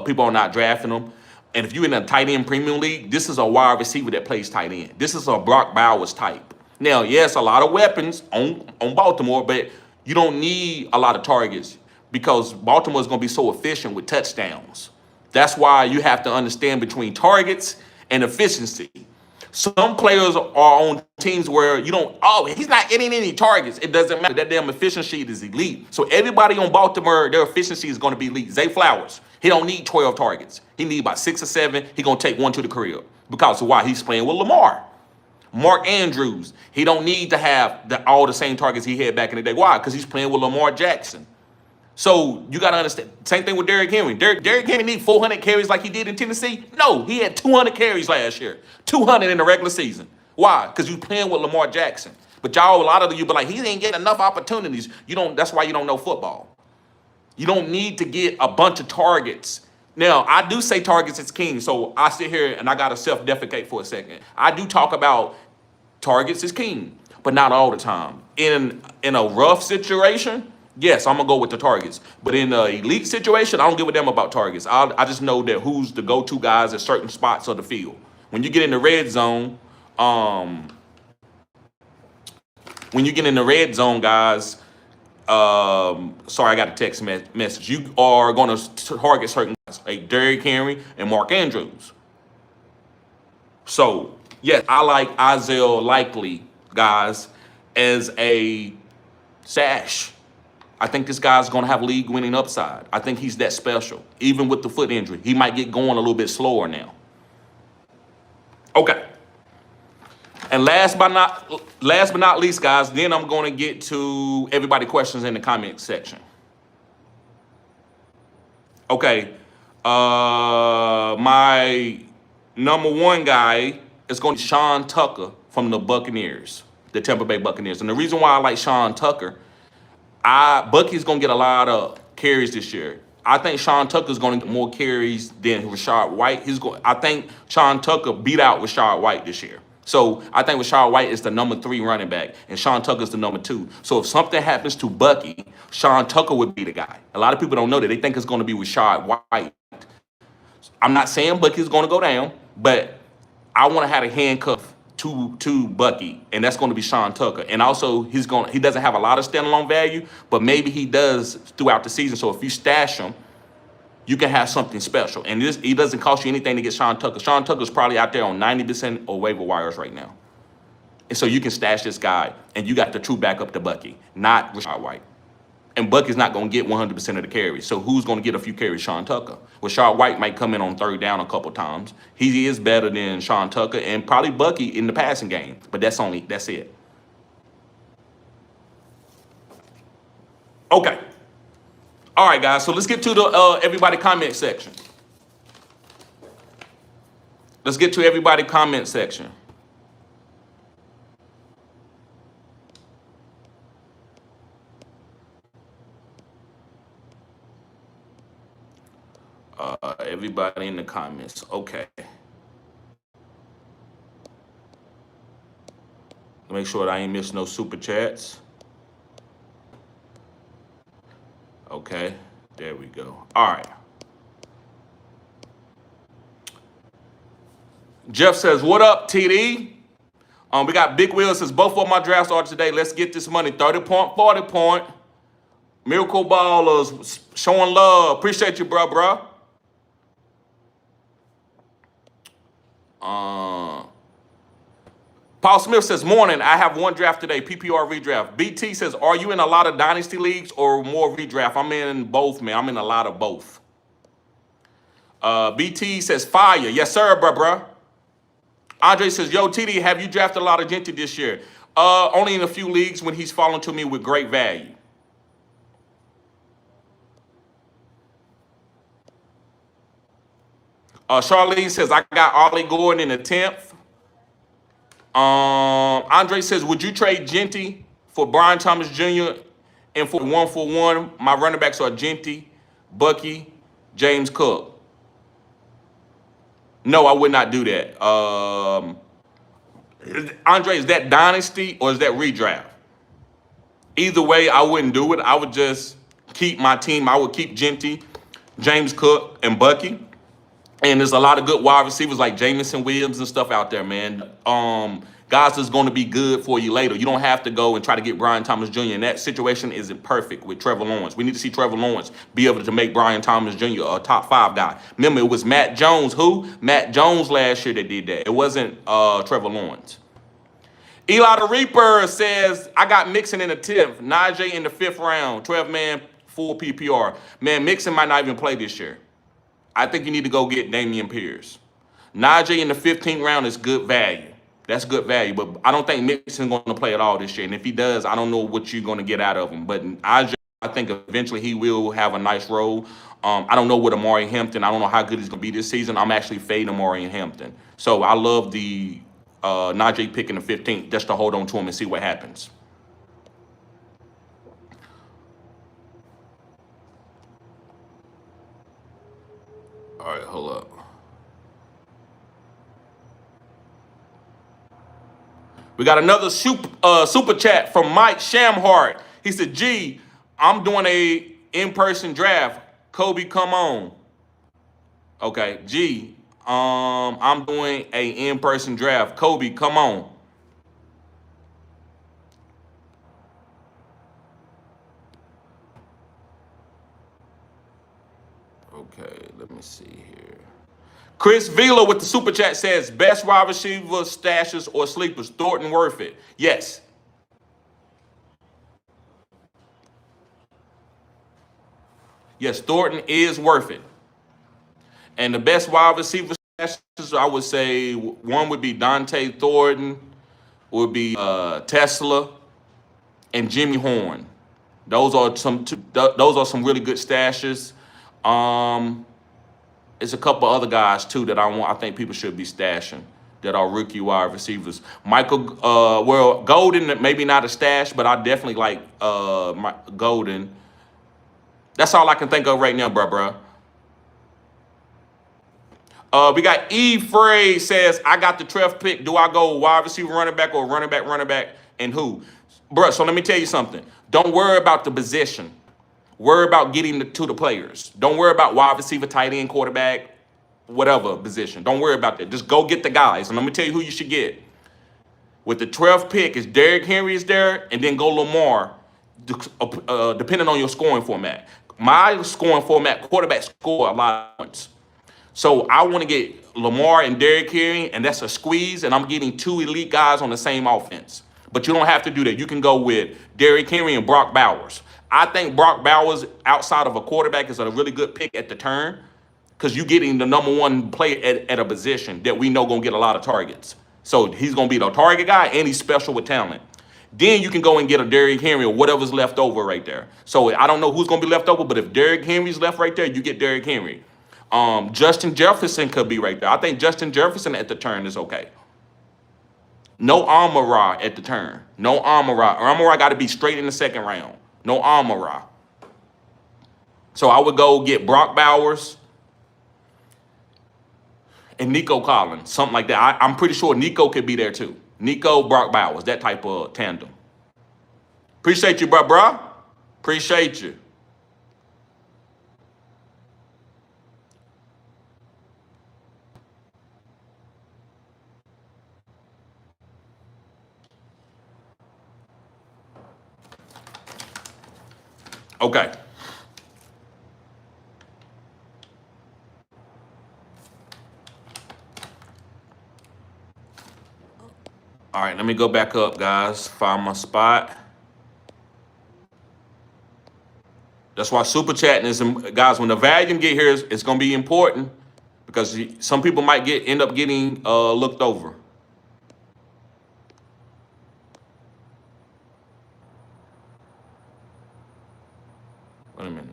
People are not drafting him. And if you're in a tight end premium league, this is a wide receiver that plays tight end. This is a Brock Bowers type. Now, yes, a lot of weapons on Baltimore, but you don't need a lot of targets because Baltimore is going to be so efficient with touchdowns. That's why you have to understand between targets and efficiency. Some players are on teams where he's not getting any targets. It doesn't matter. That damn efficiency is elite. So everybody on Baltimore, their efficiency is going to be elite. Zay Flowers, he don't need 12 targets. He need about 6 or 7. He going to take one to the crib because of why he's playing with Lamar. Mark Andrews, he don't need to have all the same targets he had back in the day. Why? Because he's playing with Lamar Jackson. So you got to understand. Same thing with Derrick Henry. Derrick Henry need 400 carries like he did in Tennessee? No, he had 200 carries last year. 200 in the regular season. Why? Because you playing with Lamar Jackson. But y'all, a lot of you be like, he ain't getting enough opportunities. You don't. That's why you don't know football. You don't need to get a bunch of targets. Now, I do say targets is king, so I sit here and I got to self-defecate for a second. I do talk about targets is king, but not all the time. In a rough situation, yes, I'm going to go with the targets. But in an elite situation, I don't give a damn about targets. I just know that who's the go-to guys at certain spots of the field. When you get in the red zone, guys, sorry, I got a text message. You are going to target certain guys, like Derrick Henry and Mark Andrews. So, yes, I like Isaiah Likely, guys, as a stash. I think this guy's going to have league-winning upside. I think he's that special. Even with the foot injury, he might get going a little bit slower now. Okay. And last but not least, guys, then I'm going to get to everybody questions in the comment section. Okay. My number one guy is going to be Sean Tucker from the Buccaneers, the Tampa Bay Buccaneers. And the reason why I like Sean Tucker, Bucky's going to get a lot of carries this year. I think Sean Tucker's going to get more carries than Rashad White. I think Sean Tucker beat out Rashad White this year. So I think Rashad White is the number 3 running back, and Sean Tucker's the number 2. So if something happens to Bucky, Sean Tucker would be the guy. A lot of people don't know that. They think it's going to be Rashad White. I'm not saying Bucky's going to go down, but I want to have a handcuff to Bucky, and that's going to be Sean Tucker. And also, he doesn't have a lot of standalone value, but maybe he does throughout the season. So if you stash him, you can have something special. And it doesn't cost you anything to get Sean Tucker. Sean Tucker's probably out there on 90% of waiver wires right now. And so you can stash this guy, and you got the true backup to Bucky, not Rashad White. And Bucky's not going to get 100% of the carries. So who's going to get a few carries? Sean Tucker. Rashad White might come in on third down a couple times. He is better than Sean Tucker and probably Bucky in the passing game. But that's it. Okay. All right, guys. So let's get to the everybody comment section. Let's get to everybody comment section. Everybody in the comments. Okay. Make sure that I ain't missed no super chats. Okay, there we go. All right. Jeff says, what up, TD? We got Big Will says, both of my drafts are today. Let's get this money. 30 point, 40 point. Miracle Ballers showing love. Appreciate you, bro. Paul Smith says, morning, I have one draft today, PPR redraft. BT says, are you in a lot of dynasty leagues or more redraft? I'm in both, man. I'm in a lot of both. BT says, fire. Yes, sir, bro. Andre says, yo, TD, have you drafted a lot of Genty this year? Only in a few leagues when he's fallen to me with great value. Charlene says, I got Ollie Gordon in the 10th. Andre says, would you trade Genty for Brian Thomas Jr. and for 1-for-1? My running backs are Genty, Bucky, James Cook. No, I would not do that. Andre, is that dynasty or is that redraft? Either way, I wouldn't do it. I would just keep my team. I would keep Genty, James Cook, and Bucky. And there's a lot of good wide receivers like Jamison Williams and stuff out there, man. Guys that's going to be good for you later. You don't have to go and try to get Brian Thomas Jr. And that situation isn't perfect with Trevor Lawrence. We need to see Trevor Lawrence be able to make Brian Thomas Jr. a top 5 guy. Remember, it was Matt Jones. Who? Matt Jones last year that did that. It wasn't Trevor Lawrence. Eli the Reaper says, I got Mixon in the 10th, Najee in the 5th round, 12-man full PPR. Man, Mixon might not even play this year. I think you need to go get Dameon Pierce. Najee in the 15th round is good value. That's good value, but I don't think Mixon's going to play at all this year. And if he does, I don't know what you're going to get out of him. But Najee I think eventually he will have a nice role. I don't know what Amari Hampton. I don't know how good he's going to be this season. I'm actually fading Amari Hampton. So I love the Najee pick in the 15th just to hold on to him and see what happens. All right, hold up. We got another super chat from Mike Shamhart. He said, "G, I'm doing a in-person draft. Kobe, come on." Okay, G, I'm doing a in-person draft. Kobe, come on. Okay, let me see here. Chris Vila with the super chat says, "Best wide receiver stashes or sleepers. Thornton worth it." Yes. Yes, Thornton is worth it. And the best wide receiver stashes, I would say one would be Dante Thornton, would be Tesla, and Jimmy Horn. Those are some really good stashes. Um, it's a couple other guys too that I think people should be stashing that are rookie wide receivers. Michael, well, Golden maybe not a stash, but I definitely like Golden. That's all I can think of right now, bruh. We got E. Frey says, "I got the 12th pick. Do I go wide receiver, running back, or running back, and who?" Bruh, so let me tell you something. Don't worry about the position. Worry about getting to the players. Don't worry about wide receiver, tight end, quarterback, whatever position. Don't worry about that. Just go get the guys. And let me tell you who you should get. With the 12th pick, is Derrick Henry is there, and then go Lamar, depending on your scoring format. My scoring format, quarterback score a lot of points. So I want to get Lamar and Derrick Henry, and that's a squeeze, and I'm getting two elite guys on the same offense. But you don't have to do that. You can go with Derrick Henry and Brock Bowers. I think Brock Bowers, outside of a quarterback, is a really good pick at the turn because you're getting the number one player at a position that we know going to get a lot of targets. So he's going to be the target guy, and he's special with talent. Then you can go and get a Derrick Henry or whatever's left over right there. So I don't know who's going to be left over, but if Derrick Henry's left right there, you get Derrick Henry. Justin Jefferson could be right there. I think Justin Jefferson at the turn is okay. No Amon-Ra at the turn. No Amon-Ra. Amon-Ra got to be straight in the second round. No Amon-Ra. So I would go get Brock Bowers and Nico Collins, something like that. I'm pretty sure Nico could be there too. Nico, Brock Bowers, that type of tandem. Appreciate you, bruh. Appreciate you. Okay. All right, let me go back up, guys. Find my spot. That's why super chatting is, guys. When the volume get here, it's going to be important because some people might end up getting looked over. Wait a minute.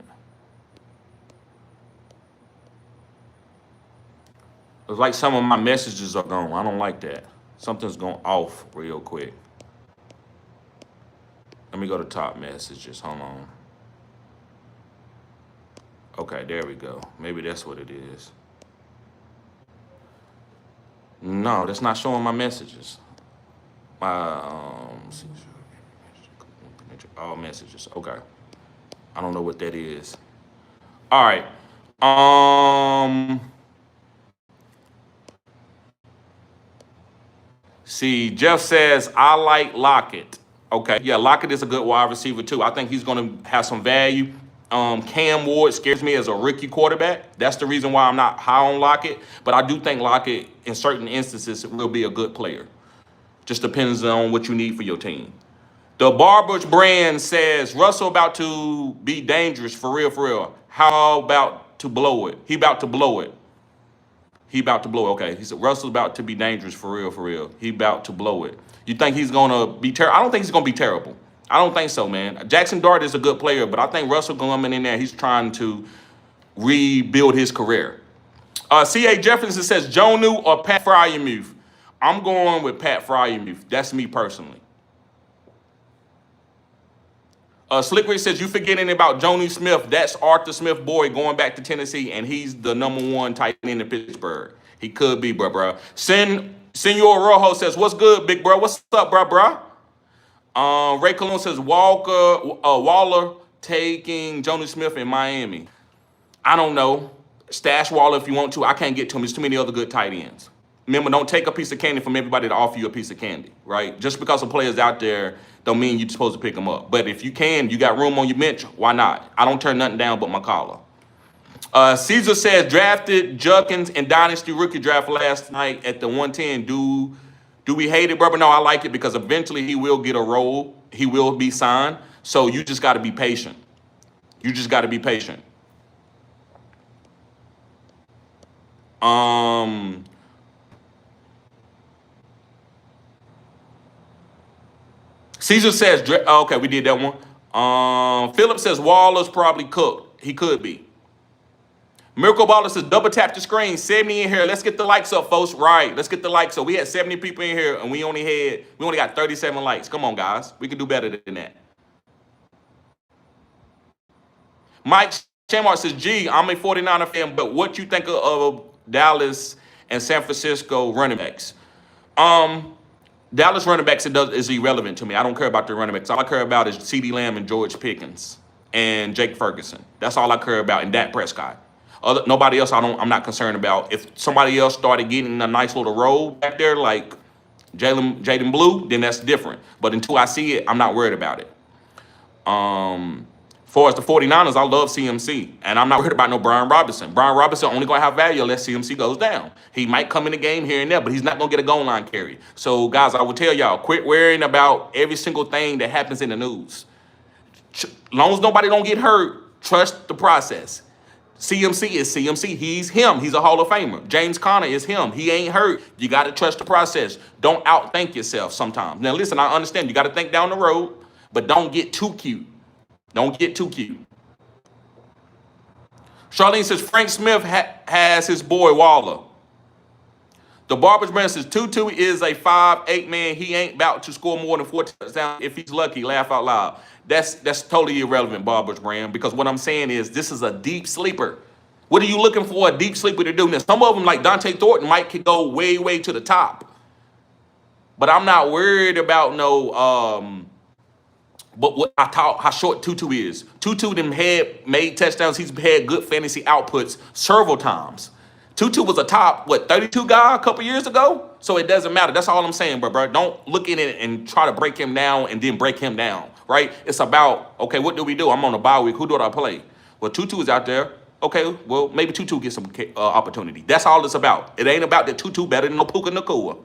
It's like some of my messages are gone. I don't like that. Something's going off real quick. Let me go to top messages. Hold on. Okay, there we go. Maybe that's what it is. No, that's not showing my messages. My all messages. Okay. I don't know what that is. All right. See, Jeff says, "I like Lockett." Okay, yeah, Lockett is a good wide receiver too. I think he's going to have some value. Cam Ward scares me as a rookie quarterback. That's the reason why I'm not high on Lockett. But I do think Lockett, in certain instances, will be a good player. Just depends on what you need for your team. The Barber's brand says, "Russell about to be dangerous for real, for real. How about to blow it? He about to blow it. He about to blow it." Okay, he said Russell's about to be dangerous for real, for real. He about to blow it. You think he's gonna be terrible? I don't think he's gonna be terrible. I don't think so, man. Jackson Dart is a good player, but I think Russell coming in there, he's trying to rebuild his career. C.A. Jefferson says, Jonu or Pat Fryermuth? I'm going with Pat Fryermuth. That's me personally. Slick Rick says, you forgetting about Jonu Smith. That's Arthur Smith boy going back to Tennessee, and he's the #1 tight end in Pittsburgh. He could be, bro. Senor Rojo says, what's good, big bro? What's up, bro? Ray Colon says, Waller taking Jonu Smith in Miami. I don't know. Stash Waller if you want to. I can't get to him. There's too many other good tight ends. Remember, don't take a piece of candy from everybody to offer you a piece of candy, right? Just because a player's out there don't mean you're supposed to pick them up. But if you can, you got room on your bench, why not? I don't turn nothing down but my collar. Caesar says, drafted Judkins in Dynasty Rookie Draft last night at the 110. Do we hate it, brother? No, I like it because eventually he will get a role. He will be signed. So you just got to be patient. You just got to be patient. Caesar says, okay, we did that one. Philip says Waller's probably cooked. He could be. Miracle Baller says, double tap the screen, 70 in here. Let's get the likes up, folks. Right, let's get the likes up. We had 70 people in here, and we only got 37 likes. Come on, guys. We can do better than that. Mike Shamar says, gee, I'm a 49er fan, but what you think of Dallas and San Francisco running backs? Dallas running backs is irrelevant to me. I don't care about the running backs. All I care about is CeeDee Lamb and George Pickens and Jake Ferguson. That's all I care about, and Dak Prescott. Nobody else I'm not concerned about. If somebody else started getting a nice little role back there like Jaden Blue, then that's different. But until I see it, I'm not worried about it. Far as the 49ers, I love CMC, and I'm not worried about no Brian Robinson. Brian Robinson only going to have value unless CMC goes down. He might come in the game here and there, but he's not going to get a goal line carry. So, guys, I will tell y'all, quit worrying about every single thing that happens in the news. As long as nobody don't get hurt, trust the process. CMC is CMC. He's him. He's a Hall of Famer. James Conner is him. He ain't hurt. You got to trust the process. Don't outthink yourself sometimes. Now, listen, I understand. You got to think down the road, but don't get too cute. Don't get too cute. Charlene says, Frank Smith has his boy Waller. The Barber's Brand says, Tutu is a 5'8" man. He ain't about to score more than 4 touchdowns. If he's lucky, laugh out loud. That's totally irrelevant, Barber's Brand, because what I'm saying is this is a deep sleeper. What are you looking for a deep sleeper to do? Now, some of them, like Dante Thornton, might go way, way to the top. But I'm not worried about no... But what I taught how short Tutu is. Tutu them had made touchdowns. He's had good fantasy outputs several times. Tutu was a top, 32 guy a couple years ago? So it doesn't matter. That's all I'm saying, bro. Don't look at it and try to break him down and then break him down, right? It's about, okay, what do we do? I'm on a bye week. Who do I play? Well, Tutu is out there. Okay, well, maybe Tutu gets some opportunity. That's all it's about. It ain't about that Tutu better than no Puka Nacua.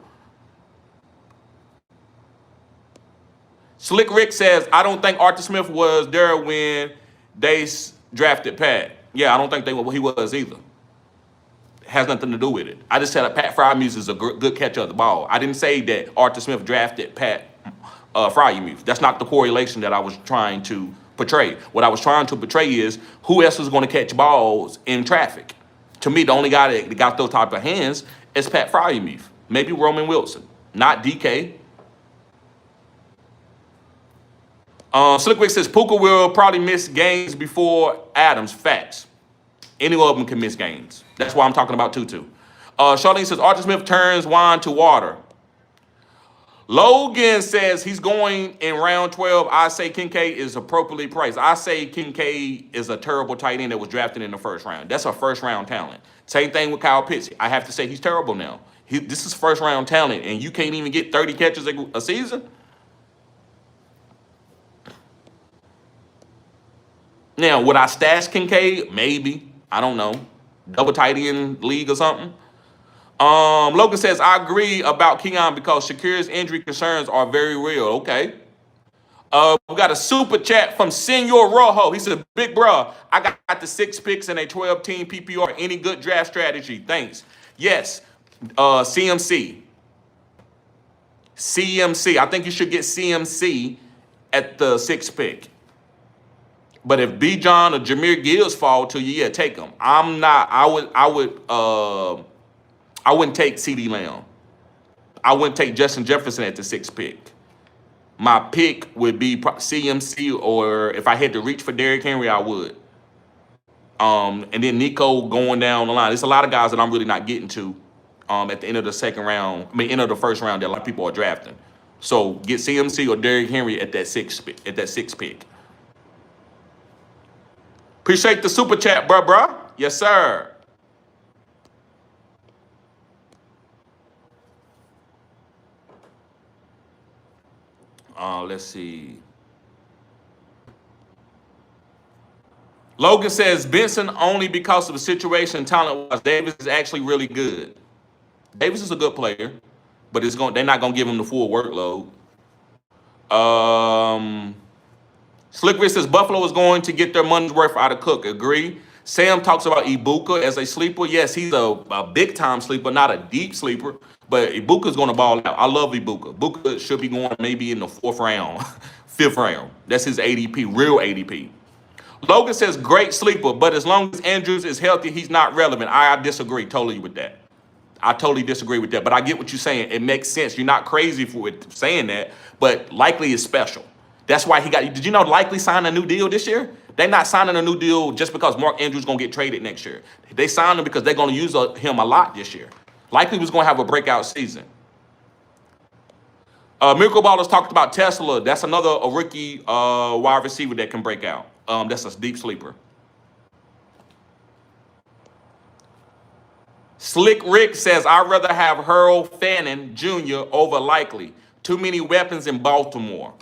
Slick Rick says, I don't think Arthur Smith was there when they drafted Pat. Yeah, I don't think he was either. It has nothing to do with it. I just said that Pat Fryermuth is a good catcher of the ball. I didn't say that Arthur Smith drafted Pat Fryermuth. That's not the correlation that I was trying to portray. What I was trying to portray is who else is going to catch balls in traffic. To me, the only guy that got those type of hands is Pat Fryermuth. Maybe Roman Wilson, not DK. Slickwick says Puka will probably miss games before Adams. Facts. Any of them can miss games. That's why I'm talking about Tutu. Charlene says Arthur Smith turns wine to water. Logan says he's going in round 12. I say Kincaid is appropriately priced. I say Kincaid is a terrible tight end that was drafted in the first round. That's a first round talent. Same thing with Kyle Pitts. I have to say he's terrible now. This is first round talent, and you can't even get 30 catches a season? Now, would I stash Kincaid? Maybe. I don't know. Double tight end league or something. Logan says, I agree about Keon because Shakir's injury concerns are very real. Okay. We got a super chat from Senor Rojo. He said, big bro, I got the 6 picks in a 12-team PPR. Any good draft strategy? Thanks. Yes. CMC. I think you should get CMC at the 6th pick. But if B. John or Jahmyr Gibbs fall to you, yeah, take them. I'm not. I wouldn't take CeeDee Lamb. I wouldn't take Justin Jefferson at the 6th pick. My pick would be CMC, or if I had to reach for Derrick Henry, I would. And then Nico going down the line. There's a lot of guys that I'm really not getting to at the end of the second round. I mean, end of the first round that a lot of people are drafting. So get CMC or Derrick Henry at that sixth pick. Appreciate the super chat, bruh. Yes, sir. Let's see. Logan says Benson only because of the situation talent-wise. Davis is actually really good. Davis is a good player, but they're not gonna give him the full workload. Slick Rick says Buffalo is going to get their money's worth out of Cook. Agree. Sam talks about Ibuka as a sleeper. Yes, he's a big-time sleeper, not a deep sleeper, but Ibuka's going to ball out. I love Ibuka. Ibuka should be going maybe in the 4th round, 5th round. That's his ADP, real ADP. Logan says great sleeper, but as long as Andrews is healthy, he's not relevant. I disagree totally with that. I totally disagree with that, but I get what you're saying. It makes sense. You're not crazy for it saying that, but Likely is special. That's why he got. Did you know Likely signed a new deal this year? They're not signing a new deal just because Mark Andrews going to get traded next year. They signed him because they're going to use him a lot this year. Likely was going to have a breakout season. Miracle Ballers talked about Tesla. That's another rookie wide receiver that can break out. That's a deep sleeper. Slick Rick says, I'd rather have Hurl Fannin Jr. over Likely. Too many weapons in Baltimore.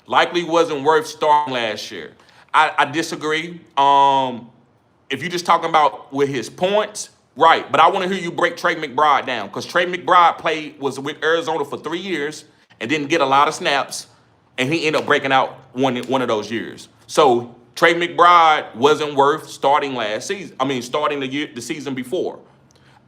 Likely wasn't worth starting last year. I disagree. If you're just talking about with his points, right. But I want to hear you break Trey McBride down, because Trey McBride was with Arizona for 3 years and didn't get a lot of snaps, and he ended up breaking out one of those years. So Trey McBride wasn't worth starting last season. I mean, starting the season before.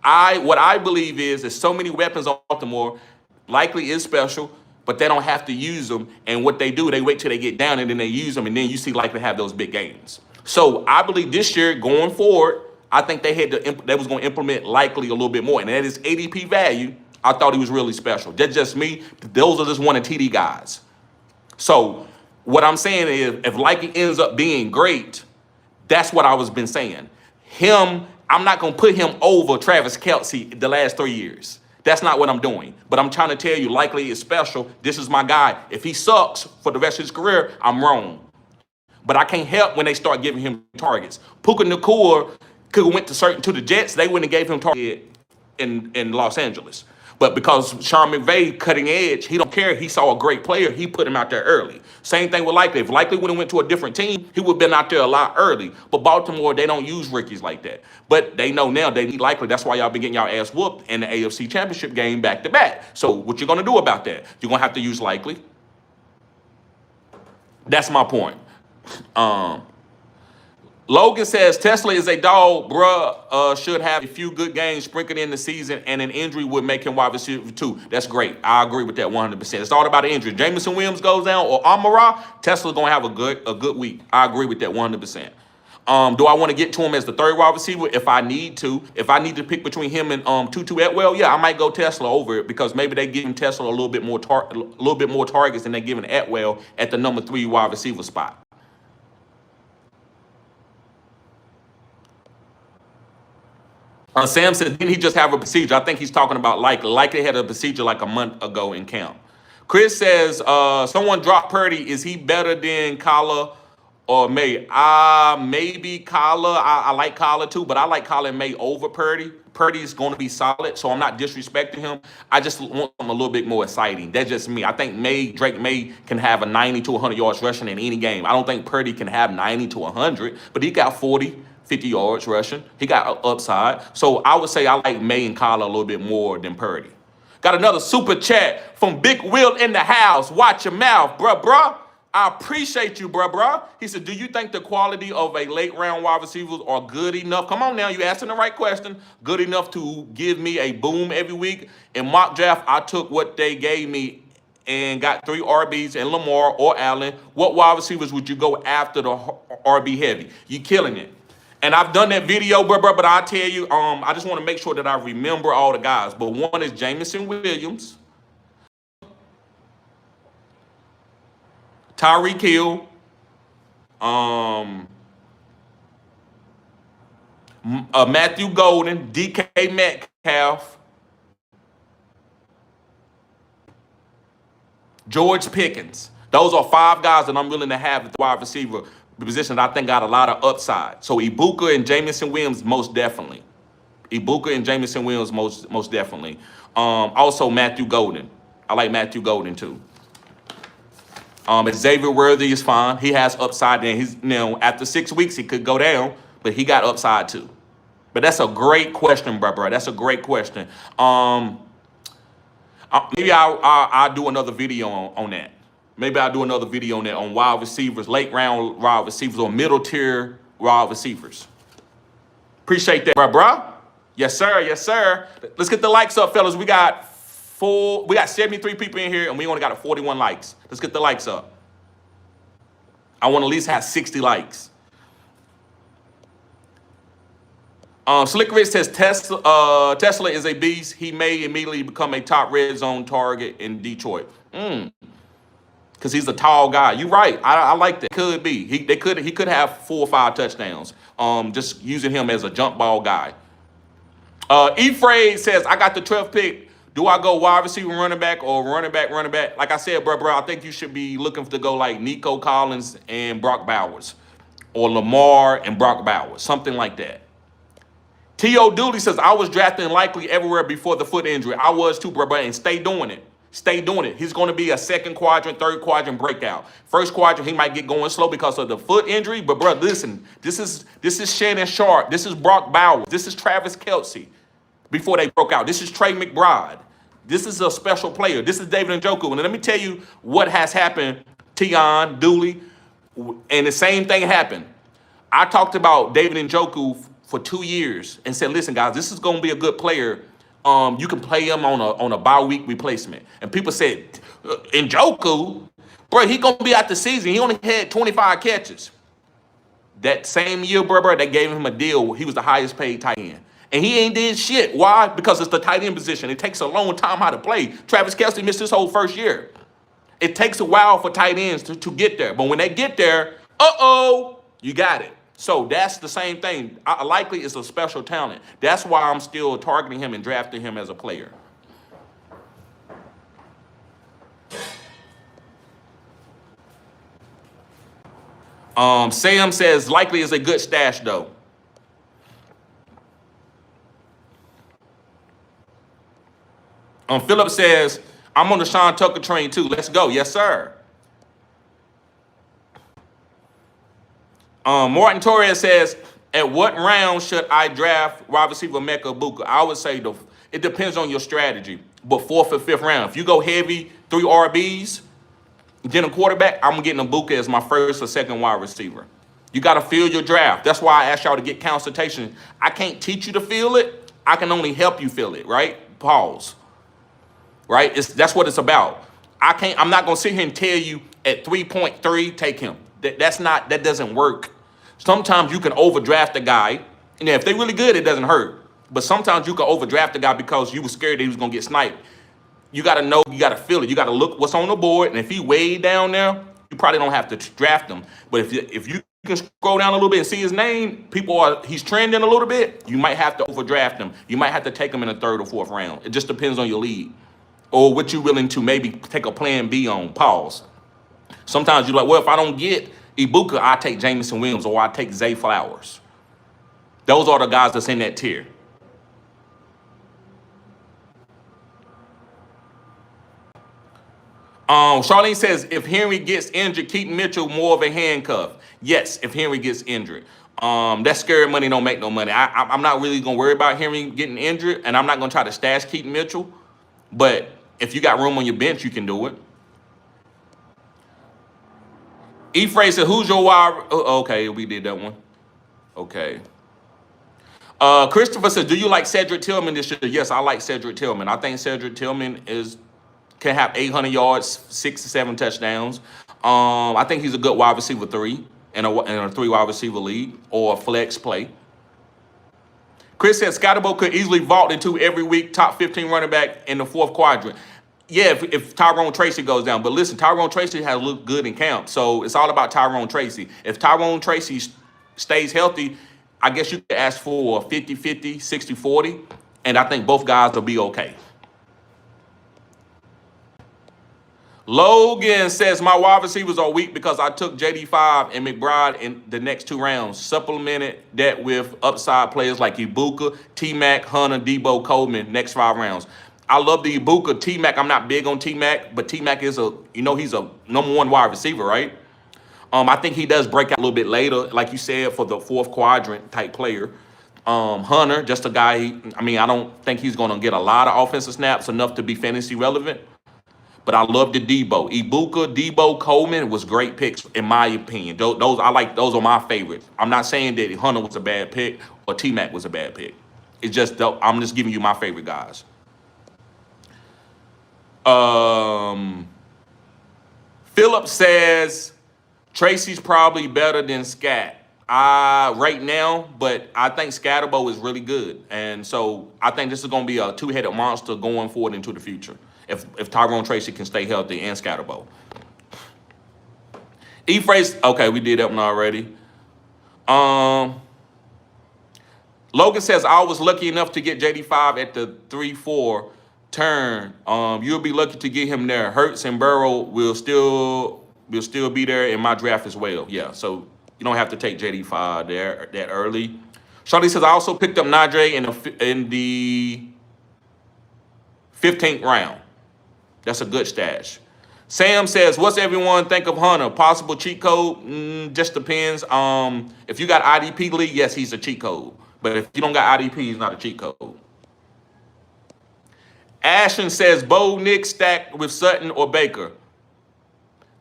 What I believe is so many weapons on Baltimore. Likely is special, but they don't have to use them. And what they do, they wait till they get down and then they use them, and then you see Likely have those big games. So I believe this year going forward, I think they was going to implement Likely a little bit more, and at his ADP value, I thought he was really special. That's just me. Those are just one of TD guys. So what I'm saying is, if Likely ends up being great, that's what I was been saying. I'm not going to put him over Travis Kelce the last 3 years. That's not what I'm doing. But I'm trying to tell you, Likely is special. This is my guy. If he sucks for the rest of his career, I'm wrong. But I can't help when they start giving him targets. Puka Nacua could have went to the Jets. They wouldn't have gave him targets in Los Angeles. But because Sean McVay, cutting edge, he don't care. He saw a great player. He put him out there early. Same thing with Likely. If Likely would have went to a different team, he would have been out there a lot early. But Baltimore, they don't use rookies like that. But they know now they need Likely. That's why y'all been getting y'all ass whooped in the AFC Championship game back to back. So what you going to do about that? You're going to have to use Likely. That's my point. Logan says Tesla is a dog, bruh. Should have a few good games sprinkled in the season, and an injury would make him wide receiver too. That's great. I agree with that 100%. It's all about the injury. Jameson Williams goes down or Amara, Tesla's gonna have a good week. I agree with that 100%. Do I want to get to him as the third wide receiver? If I need to. If I need to pick between him and Tutu Atwell, yeah, I might go Tesla over it, because maybe they giving Tesla a little bit more targets than they giving Atwell at the number 3 wide receiver spot. Sam said, didn't he just have a procedure? I think he's talking about Likely. Likely had a procedure like a month ago in camp. Chris says, someone dropped Purdy. Is he better than Kyler or May? Maybe Kyler. I like Kyler too, but I like Kyler and May over Purdy. Purdy is going to be solid, so I'm not disrespecting him. I just want him a little bit more exciting. That's just me. I think Drake May can have a 90 to 100 yards rushing in any game. I don't think Purdy can have 90 to 100, but he got 40. 50 yards rushing. He got upside. So I would say I like May and Kyler a little bit more than Purdy. Got another super chat from Big Will in the house. Watch your mouth, bruh. I appreciate you, bruh. He said, do you think the quality of a late round wide receivers are good enough? Come on now, you asking the right question. Good enough to give me a boom every week. In mock draft, I took what they gave me and got 3 RBs and Lamar or Allen, what wide receivers would you go after the RB heavy? You killing it. And I've done that video, bro, but I tell you, I just want to make sure that I remember all the guys. But one is Jameson Williams, Tyreek Hill, Matthew Golden, DK Metcalf, George Pickens. Those are 5 guys that I'm willing to have at the wide receiver position that I think got a lot of upside. So Ibuka and Jameson Williams, most definitely. Ibuka and Jameson Williams, most definitely. Also Matthew Golden. I like Matthew Golden too. Xavier Worthy is fine. He has upside, and he's after 6 weeks he could go down, but he got upside too. But that's a great question, bro. That's a great question. Maybe I'll do another video on that. Maybe I'll do another video on that, on wide receivers, late round wide receivers, or middle tier wide receivers. Appreciate that, bro. Yes, sir. Yes, sir. Let's get the likes up, fellas. We got 73 people in here, and we only got 41 likes. Let's get the likes up. I want to at least have 60 likes. Slick Rich says Tesla is a beast. He may immediately become a top red zone target in Detroit. Because he's a tall guy. You're right. I like that. Could be. He could have 4 or 5 touchdowns. Just using him as a jump ball guy. E-Phrase says, I got the 12th pick. Do I go wide receiver, running back, or running back? Like I said, bro, I think you should be looking to go like Nico Collins and Brock Bowers, or Lamar and Brock Bowers, something like that. T.O. Dooley says, I was drafting likely everywhere before the foot injury. I was too, bro, and stay doing it. Stay doing it. He's going to be a 2nd quadrant, 3rd quadrant breakout. 1st quadrant, he might get going slow because of the foot injury. But, bro, listen, this is Shannon Sharp. This is Brock Bowers. This is Travis Kelce before they broke out. This is Trey McBride. This is a special player. This is David Njoku. And let me tell you what has happened, Tion, Dooley, and the same thing happened. I talked about David Njoku for 2 years and said, listen, guys, this is going to be a good player. You can play him on a bye week replacement. And people said, Njoku, bro, he going to be out the season. He only had 25 catches. That same year, bro, they gave him a deal. He was the highest paid tight end. And he ain't did shit. Why? Because it's the tight end position. It takes a long time how to play. Travis Kelce missed his whole 1st year. It takes a while for tight ends to get there. But when they get there, you got it. So that's the same thing. Likely it's a special talent. That's why I'm still targeting him and drafting him as a player. Sam says likely is a good stash though. Philip says, I'm on the Sean Tucker train too. Let's go. Yes, sir. Martin Torres says, at what round should I draft wide receiver Mecca Buka? I would say it depends on your strategy, but 4th or 5th round. If you go heavy, 3 RBs, then a quarterback, I'm getting a Buka as my 1st or 2nd wide receiver. You got to feel your draft. That's why I asked y'all to get consultation. I can't teach you to feel it. I can only help you feel it, right? Pause. Right? That's what it's about. I'm not going to sit here and tell you at 3.3, take him. That doesn't work. Sometimes you can overdraft a guy, and if they're really good, it doesn't hurt. But sometimes you can overdraft a guy because you were scared that he was going to get sniped. You got to know, you got to feel it. You got to look what's on the board, and if he way down there, you probably don't have to draft him. But if you can scroll down a little bit and see his name, he's trending a little bit, you might have to overdraft him. You might have to take him in the 3rd or 4th round. It just depends on your league or what you're willing to maybe take a plan B on. Pause. Sometimes you're like, well, if I don't get Ibuka, I take Jameson Williams or I take Zay Flowers. Those are the guys that's in that tier. Charlene says, if Henry gets injured, Keaton Mitchell more of a handcuff. Yes, if Henry gets injured. That scary money don't make no money. I'm not really going to worry about Henry getting injured, and I'm not going to try to stash Keaton Mitchell. But if you got room on your bench, you can do it. E-Phrase said, who's your wide? Okay, we did that one. Okay. Christopher says, do you like Cedric Tillman this year? Yes, I like Cedric Tillman. I think Cedric Tillman is can have 800 yards, 6 to 7 touchdowns. I think he's a good wide receiver 3 in a 3 wide receiver league or a flex play. Chris said Scottybo could easily vault into every week top 15 running back in the 4th quadrant. Yeah, if Tyrone Tracy goes down. But listen, Tyrone Tracy has looked good in camp. So it's all about Tyrone Tracy. If Tyrone Tracy stays healthy, I guess you could ask for a 50-50, 60-40. And I think both guys will be okay. Logan says, my wide receivers are weak because I took JD5 and McBride in the next 2 rounds. Supplemented that with upside players like Ibuka, T-Mac, Hunter, Debo, Coleman, next 5 rounds. I love the Ibuka. T-Mac, I'm not big on T-Mac, but T-Mac is he's a #1 wide receiver, right? I think he does break out a little bit later, like you said, for the 4th quadrant type player. Hunter, just a guy, I don't think he's going to get a lot of offensive snaps, enough to be fantasy relevant. But I love the Debo. Ibuka, Debo, Coleman was great picks, in my opinion. Those are my favorites. I'm not saying that Hunter was a bad pick or T-Mac was a bad pick. It's just, I'm just giving you my favorite guys. Philip says, Tracy's probably better than Scat. Right now, but I think Scatterbo is really good. And so I think this is going to be a 2-headed monster going forward into the future. If Tyrone Tracy can stay healthy and Scatterbo. E-Phrase, okay, we did that one already. Logan says, I was lucky enough to get JD5 at the 3-4 turn. You'll be lucky to get him there. Hurts and Burrow will still be there in my draft as well. Yeah, so you don't have to take JD5 there that early. Charlie says, I also picked up Najee in the 15th round. That's a good stash. Sam says, what's everyone think of Hunter? Possible cheat code? Just depends. If you got IDP league, yes, he's a cheat code. But if you don't got IDP, he's not a cheat code. Ashton says, Bo Nix stacked with Sutton or Baker?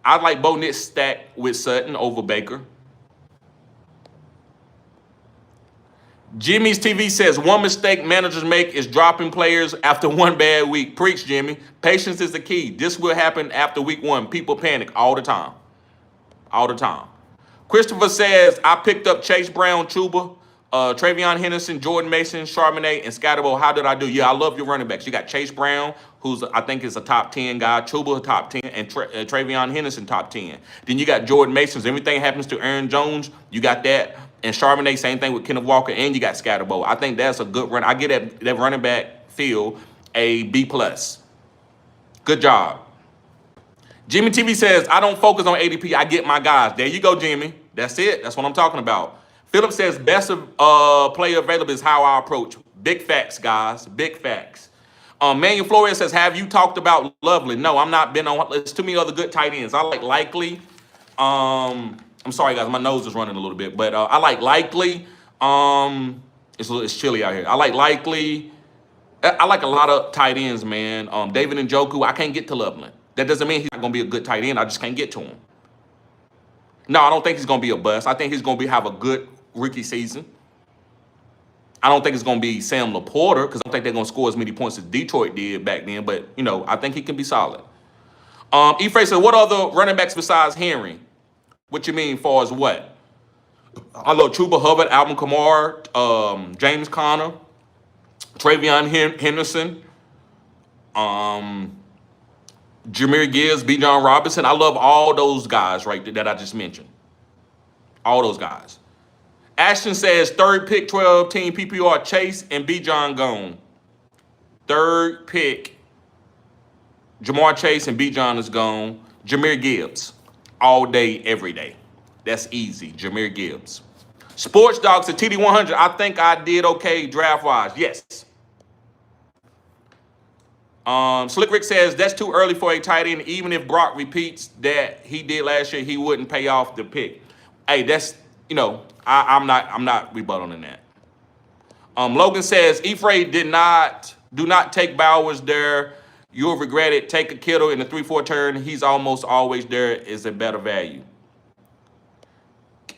I'd like Bo Nix stacked with Sutton over Baker. Jimmy's TV says, one mistake managers make is dropping players after 1 bad week. Preach, Jimmy. Patience is the key. This will happen after week 1. People panic all the time. All the time. Christopher says, I picked up Chase Brown, Chuba, Travion Henderson, Jordan Mason, Charbonnet, and Scatterbo. How did I do? Yeah, I love your running backs. You got Chase Brown, who's I think is a top 10 guy, Chuba top 10, and Travion Henderson top 10. Then you got Jordan Mason. So everything happens to Aaron Jones, you got that. And Charbonnet, same thing with Kenneth Walker, and you got Scatterbo. I think that's a good run. I get that running back field a B+. Good job. Jimmy TV says, I don't focus on ADP. I get my guys. There you go, Jimmy. That's it. That's what I'm talking about. Philip says, best player available is how I approach. Big facts, guys. Big facts. Manuel Flores says, have you talked about Lovely? No, I'm not been on. There's too many other good tight ends. I like Likely. I'm sorry, guys. My nose is running a little bit. But I like Likely. It's chilly out here. I like Likely. I like a lot of tight ends, man. David Njoku, I can't get to Loveland. That doesn't mean he's not going to be a good tight end. I just can't get to him. No, I don't think he's going to be a bust. I think he's going to have a good rookie season. I don't think it's going to be Sam Laporta because I don't think they're going to score as many points as Detroit did back then. But, I think he can be solid. E-Frey said, what other running backs besides Henry? What you mean far as what? I love Chuba Hubbard, Alvin Kamara, James Conner, Travion Henderson, Jahmyr Gibbs, B. John Robinson. I love all those guys right there that I just mentioned. All those guys. Ashton says, third pick, 12-team PPR, Chase and B. John gone. Third pick, Jamar Chase and B. John is gone. Jahmyr Gibbs, all day, every day. That's easy, Jahmyr Gibbs. Sports Dogs at TD100. I think I did okay draft-wise. Yes. Slick Rick says, that's too early for a tight end. Even if Brock repeats that he did last year, he wouldn't pay off the pick. Hey, that's, I'm not rebuttaling that. Logan says, Ephraim do not take Bowers there. You'll regret it. Take a Kittle in the 3-4 turn. He's almost always there. Is a better value.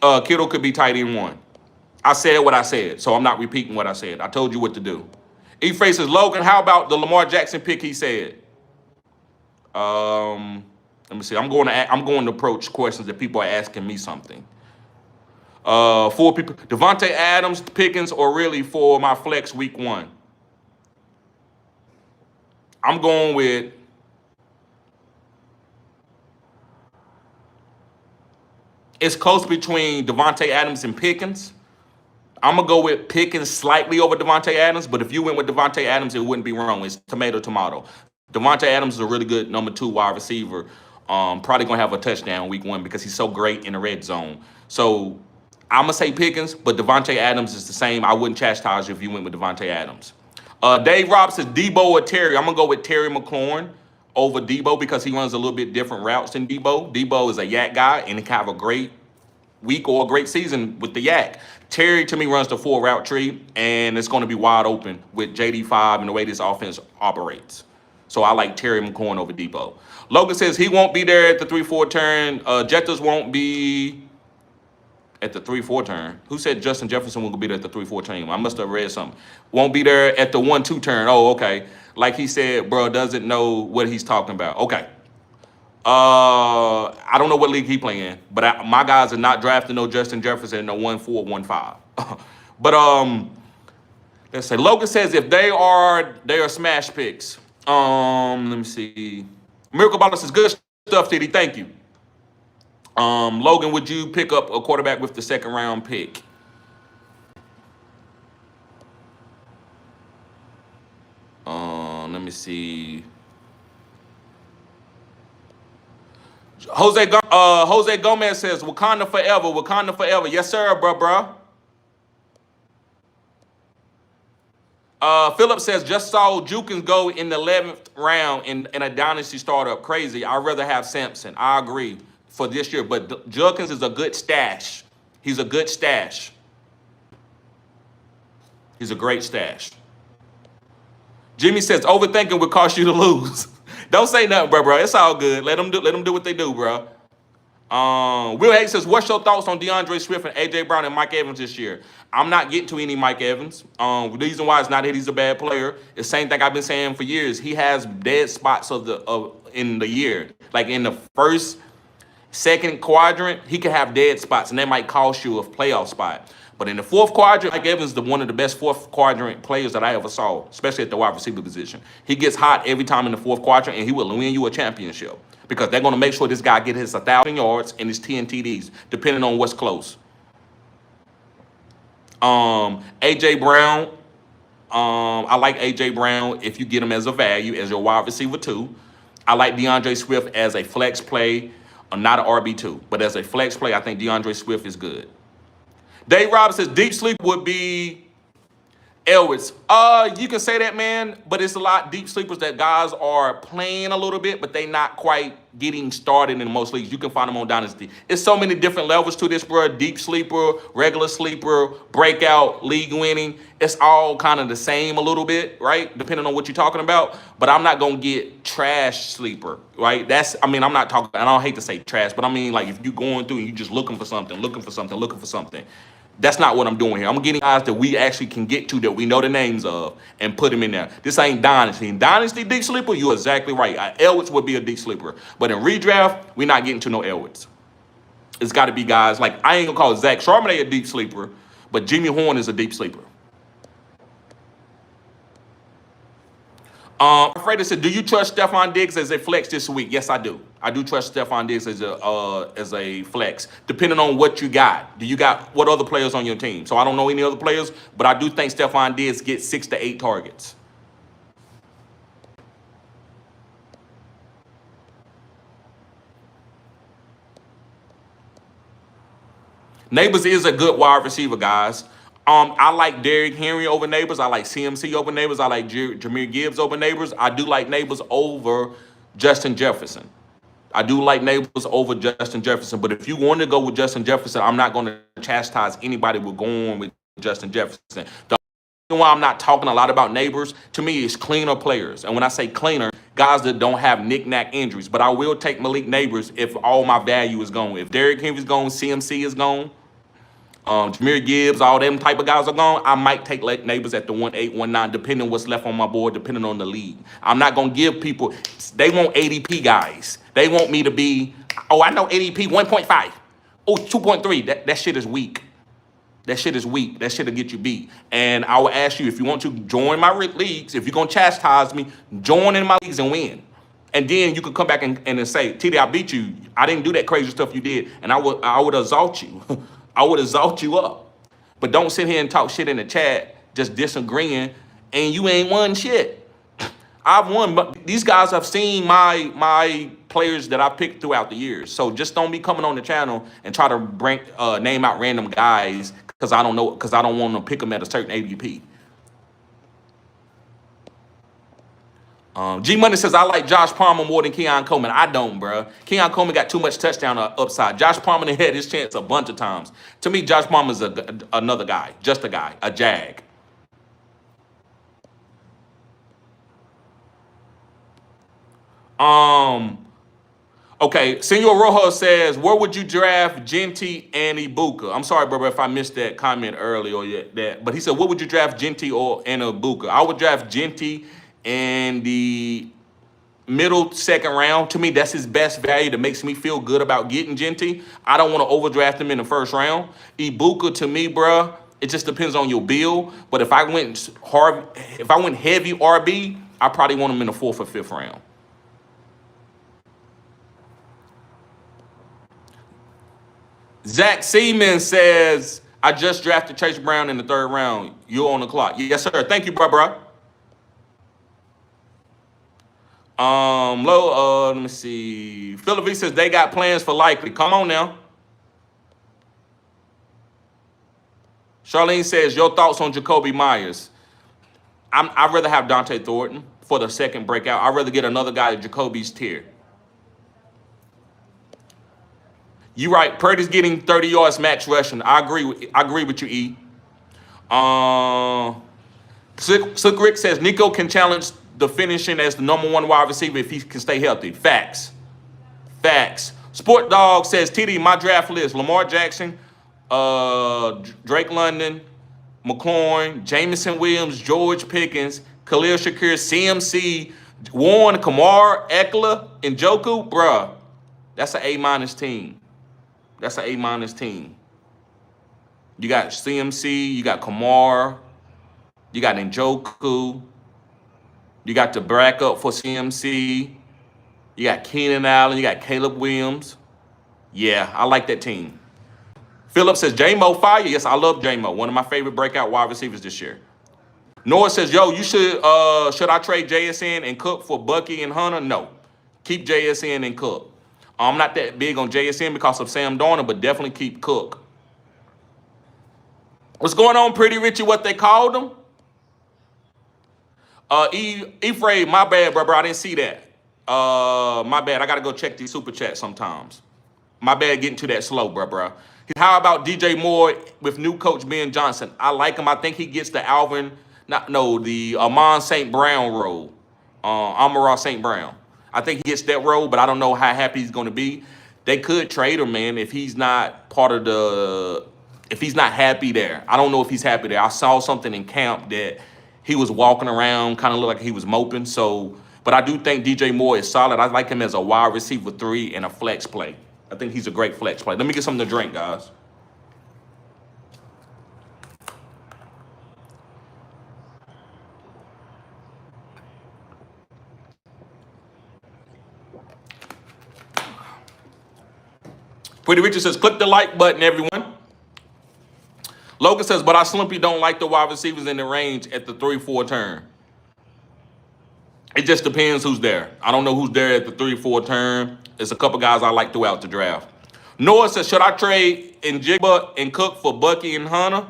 Kittle could be tight end 1. I said what I said, so I'm not repeating what I said. I told you what to do. E-Frey says, Logan, how about the Lamar Jackson pick he said? Let me see. I'm going to approach questions that people are asking me something. 4 people: Devontae Adams, Pickens, or really for my flex week 1. I'm going with it's close between Devontae Adams and Pickens. I'm gonna go with Pickens slightly over Devontae Adams, but if you went with Devontae Adams, it wouldn't be wrong. It's tomato. Devontae Adams is a really good number 2 wide receiver. Probably gonna have a touchdown week 1 because he's so great in the red zone. So I'm gonna say Pickens, but Devontae Adams is the same. I wouldn't chastise you if you went with Devontae Adams. Dave Robb says Debo or Terry. I'm gonna go with Terry McLaurin over Debo because he runs a little bit different routes than Debo. Debo is a yak guy and he can have a great week or a great season with the yak. Terry, to me, runs the 4 route tree, and it's going to be wide open with JD5 and the way this offense operates. So I like Terry McLaurin over Debo. Logan says he won't be there at the 3-4 turn. Jettas won't be at the 3-4 turn. Who said Justin Jefferson will be there at the 3-4 turn? I must have read something. Won't be there at the 1-2 turn. Oh, okay. Like he said, bro, doesn't know what he's talking about. Okay. I don't know what league he playing, but my guys are not drafting no Justin Jefferson in no 1-4, 1-5. But let's say Logan says if they are smash picks. Let me see. Miracle Baller says good stuff, Titty. Thank you. Logan, would you pick up a quarterback with the 2nd round pick? Let me see. Jose Gomez says Wakanda forever, Wakanda forever. Yes, sir, bruh. Philip says just saw Jukins go in the 11th round in a dynasty startup. Crazy. I'd rather have Sampson. I agree for this year, but Jukins is a good stash. He's a good stash. He's a great stash. Jimmy says overthinking would cost you to lose. Don't say nothing, bro. It's all good. Let them do what they do, bro. Will Hayes says, what's your thoughts on DeAndre Swift and A.J. Brown and Mike Evans this year? I'm not getting to any Mike Evans. The reason why it's not that he's a bad player. It's the same thing I've been saying for years. He has dead spots in the year. Like in the first, 2nd quadrant, he can have dead spots, and that might cost you a playoff spot. But in the 4th quadrant, Mike Evans is one of the best 4th quadrant players that I ever saw, especially at the wide receiver position. He gets hot every time in the 4th quadrant, and he will win you a championship because they're going to make sure this guy gets his 1,000 yards and his 10 TDs, depending on what's close. A.J. Brown, I like A.J. Brown if you get him as a value, as your wide receiver 2. I like DeAndre Swift as a flex play, not an RB2, but as a flex play, I think DeAndre Swift is good. Dave Robinson says deep sleep would be Elwitz. You can say that, man, but it's a lot deep sleepers that guys are playing a little bit, but they not quite getting started in most leagues. You can find them on Dynasty. It's so many different levels to this, bro. Deep sleeper, regular sleeper, breakout, league winning. It's all kind of the same a little bit, right? Depending on what you're talking about. But I'm not going to get trash sleeper, right? I'm not talking, and I don't hate to say trash, but I mean, like, if you're going through and you're just looking for something. That's not what I'm doing here. I'm getting guys that we actually can get to that we know the names of and put them in there. This ain't Dynasty. In Dynasty deep sleeper, you're exactly right. Elwitz would be a deep sleeper. But in redraft, we're not getting to no Elwitz. It's got to be guys like, I ain't going to call Zach Charbonnet a deep sleeper, but Jimmy Horn is a deep sleeper. Freda said, do you trust Stephon Diggs as a flex this week? Yes, I do. I do trust Stephon Diggs as a flex, depending on what you got. Do you got what other players on your team? So I don't know any other players, but I do think Stephon Diggs gets 6 to 8 targets. Neighbors is a good wide receiver, guys. I like Derrick Henry over Neighbors. I like CMC over Neighbors. I like Jahmyr Gibbs over Neighbors. I do like Neighbors over Justin Jefferson. I do like Neighbors over Justin Jefferson. But if you want to go with Justin Jefferson, I'm not going to chastise anybody with going with Justin Jefferson. The reason why I'm not talking a lot about Neighbors, to me, is cleaner players. And when I say cleaner, guys that don't have knick-knack injuries. But I will take Malik Neighbors if all my value is gone. If Derrick Henry's gone, CMC is gone. Jameer Gibbs, all them type of guys are gone. I might take late neighbors at the 1.8, 1.9, depending on what's left on my board, depending on the league. I'm not gonna give people. They want ADP guys. They want me to be. Oh, I know ADP 1.5. Oh, 2.3. That shit is weak. That shit is weak. That shit'll get you beat. And I will ask you if you want to join my leagues. If you're gonna chastise me, join in my leagues and win. And then you could come back and say, TD, I beat you. I didn't do that crazy stuff you did, and I would exalt you. I would exalt you up. But don't sit here and talk shit in the chat, just disagreeing, and you ain't won shit. I've won, but these guys have seen my players that I picked throughout the years. So just don't be coming on the channel and try to name out random guys because I don't know, because I don't want to pick them at a certain ADP. G Money says, I like Josh Palmer more than Keon Coleman. I don't, bro. Keon Coleman got too much touchdown upside. Josh Palmer had his chance a bunch of times. To me, Josh Palmer's another guy, just a guy, a jag. Okay, Senor Rojo says, where would you draft Genty and Ibuka? I'm sorry, brother, if I missed that comment earlier, but he said, what would you draft Genty and Ibuka? I would draft Genty in the middle second round. To me, that's his best value that makes me feel good about getting Genty. I don't want to overdraft him in the first round. Ibuka, to me, bruh, it just depends on your bill. But if I went heavy RB, I probably want him in the 4th or 5th round. Zach Seaman says, I just drafted Chase Brown in the 3rd round. You're on the clock. Yes, sir. Thank you, bro. Let me see. Philip V says they got plans for Likely. Come on now. Charlene says, your thoughts on Jacoby Myers? I'd rather have Dante Thornton for the second breakout. I'd rather get another guy at Jacoby's tier. You right. Purdy's getting 30 yards max rushing. I agree with you, E. Slick Rick says Nico can challenge the finishing as the #1 wide receiver if he can stay healthy. Facts. Sport Dog says, TD, my draft list: Lamar Jackson, Drake London, McLaurin, Jameson Williams, George Pickens, Khalil Shakir, CMC, Warren, Kamar, Eckler, and Njoku. Bruh, that's an A- team. That's an A- team. You got CMC, you got Kamar, you got Njoku, you got the backup for CMC, you got Keenan Allen, you got Caleb Williams. Yeah, I like that team. Philip says, J-Mo fire. Yes, I love J-Mo. One of my favorite breakout wide receivers this year. Noah says, yo, you should I trade JSN and Cook for Bucky and Hunter? No. Keep JSN and Cook. I'm not that big on JSN because of Sam Darnold, but definitely keep Cook. What's going on, Pretty Richie? What they called him? Ephraim, my bad, bro. I didn't see that. My bad. I got to go check these super chats sometimes. My bad getting to that slow, bro. How about DJ Moore with new coach Ben Johnson? I like him. I think he gets the the Amon St. Brown role. Amon-Ra St. Brown. I think he gets that role, but I don't know how happy he's going to be. They could trade him, man, if he's not if he's not happy there. I don't know if he's happy there. I saw something in camp that he was walking around, kind of looked like he was moping. But I do think DJ Moore is solid. I like him as a wide receiver 3 and a flex play. I think he's a great flex play. Let me get something to drink, guys. Pretty Richard says, click the like button, everyone. Logan says, but I simply don't like the wide receivers in the range at the 3-4 turn. It just depends who's there. I don't know who's there at the 3-4 turn. There's a couple guys I like throughout the draft. Noah says, should I trade Njigba and Cook for Bucky and Hunter?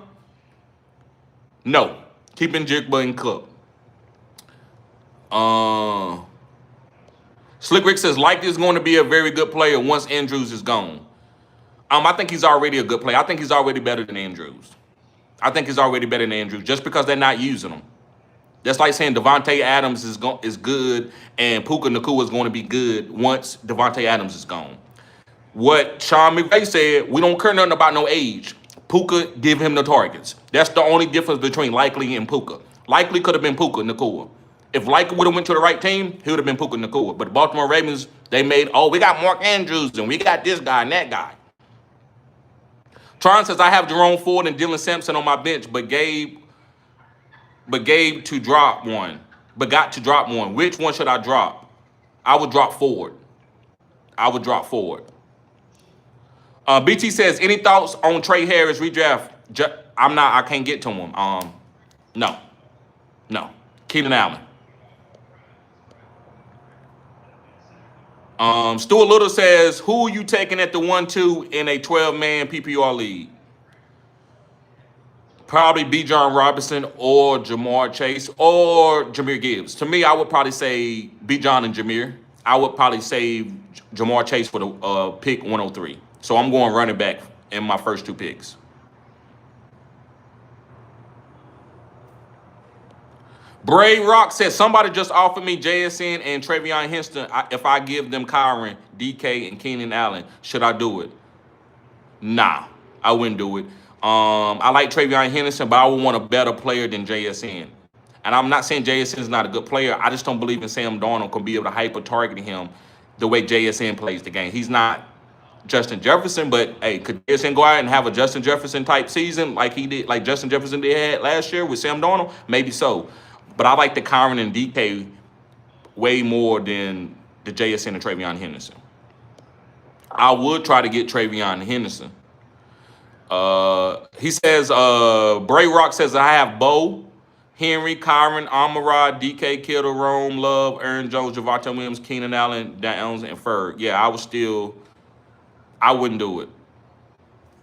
No. Keep Njigba and Cook. Slick Rick says, Likely is going to be a very good player once Andrews is gone. I think he's already a good player. I think he's already better than Andrews. Just because they're not using him. That's like saying Devontae Adams is good and Puka Nacua is going to be good once Devontae Adams is gone. What Sean McVay said, we don't care nothing about no age. Puka give him the targets. That's the only difference between Likely and Puka. Likely could have been Puka Nacua. If Likely would have went to the right team, he would have been Puka Nacua. But the Baltimore Ravens, they made, oh, we got Mark Andrews and we got this guy and that guy. Tron says, I have Jerome Ford and Dylan Sampson on my bench, but to drop one. But got to drop one. Which one should I drop? I would drop Ford. I would drop Ford. BT says, any thoughts on Trey Harris redraft? I can't get to him. No. Keenan Allen. Stuart Little says, who are you taking at the 1-2 in a 12-man PPR league? Probably Bijan Robinson or Jamar Chase or Jahmyr Gibbs. To me, I would probably say Bijan and Jahmyr. I would probably save Jamar Chase for the pick 103. So I'm going running back in my first two picks. Bray Rock says, somebody just offered me JSN and Travion Henson if I give them Kyron, DK, and Keenan Allen. Should I do it? Nah, I wouldn't do it. I like Travion Henderson, but I would want a better player than JSN. And I'm not saying JSN is not a good player. I just don't believe in Sam Darnold can be able to hyper-target him the way JSN plays the game. He's not Justin Jefferson, but hey, could JSN go out and have a Justin Jefferson type season like he did, like Justin Jefferson did last year with Sam Darnold? Maybe so. But I like the Kyron and DK way more than the JSN and Travion Henderson. I would try to get Travion Henderson. He says, Bray Rock says, I have Bo, Henry, Kyron, Amon-Ra, DK, Kittle, Rome, Love, Aaron Jones, Javonte Williams, Keenan Allen, Downs, and Ferg. Yeah, I wouldn't do it.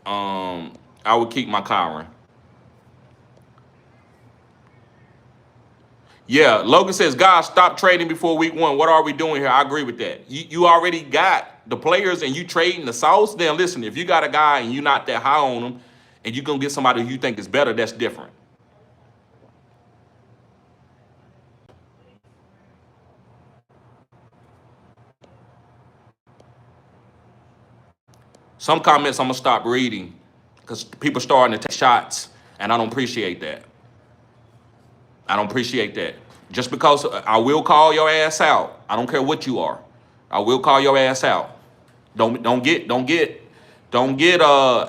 I would keep my Kyron. Yeah, Logan says, guys, stop trading before week 1. What are we doing here? I agree with that. You already got the players and you trading the sauce. Then listen, if you got a guy and you're not that high on him and you're going to get somebody who you think is better, that's different. Some comments I'm going to stop reading because people starting to take shots, and I don't appreciate that. I don't appreciate that. Just because I will call your ass out. I don't care what you are. I will call your ass out. Don't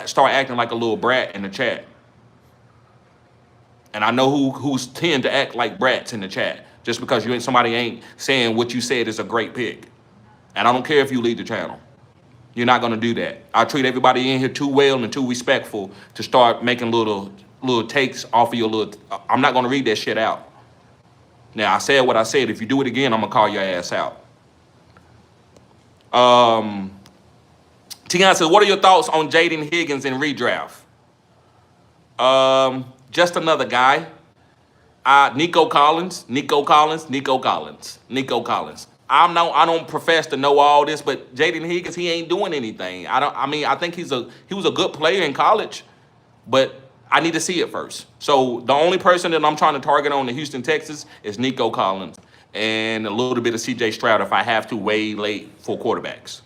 start acting like a little brat in the chat. And I know who's tend to act like brats in the chat just because somebody ain't saying what you said is a great pick. And I don't care if you leave the channel. You're not gonna do that. I treat everybody in here too well and too respectful to start making little takes off of your little. I'm not gonna read that shit out. Now I said what I said. If you do it again, I'm gonna call your ass out. Tion says, what are your thoughts on Jaden Higgins in redraft? Just another guy. Nico Collins. I don't profess to know all this, but Jaden Higgins, he ain't doing anything. I think he was a good player in college, but I need to see it first. So the only person that I'm trying to target on in Houston, Texas is Nico Collins and a little bit of CJ Stroud if I have to way late for quarterbacks.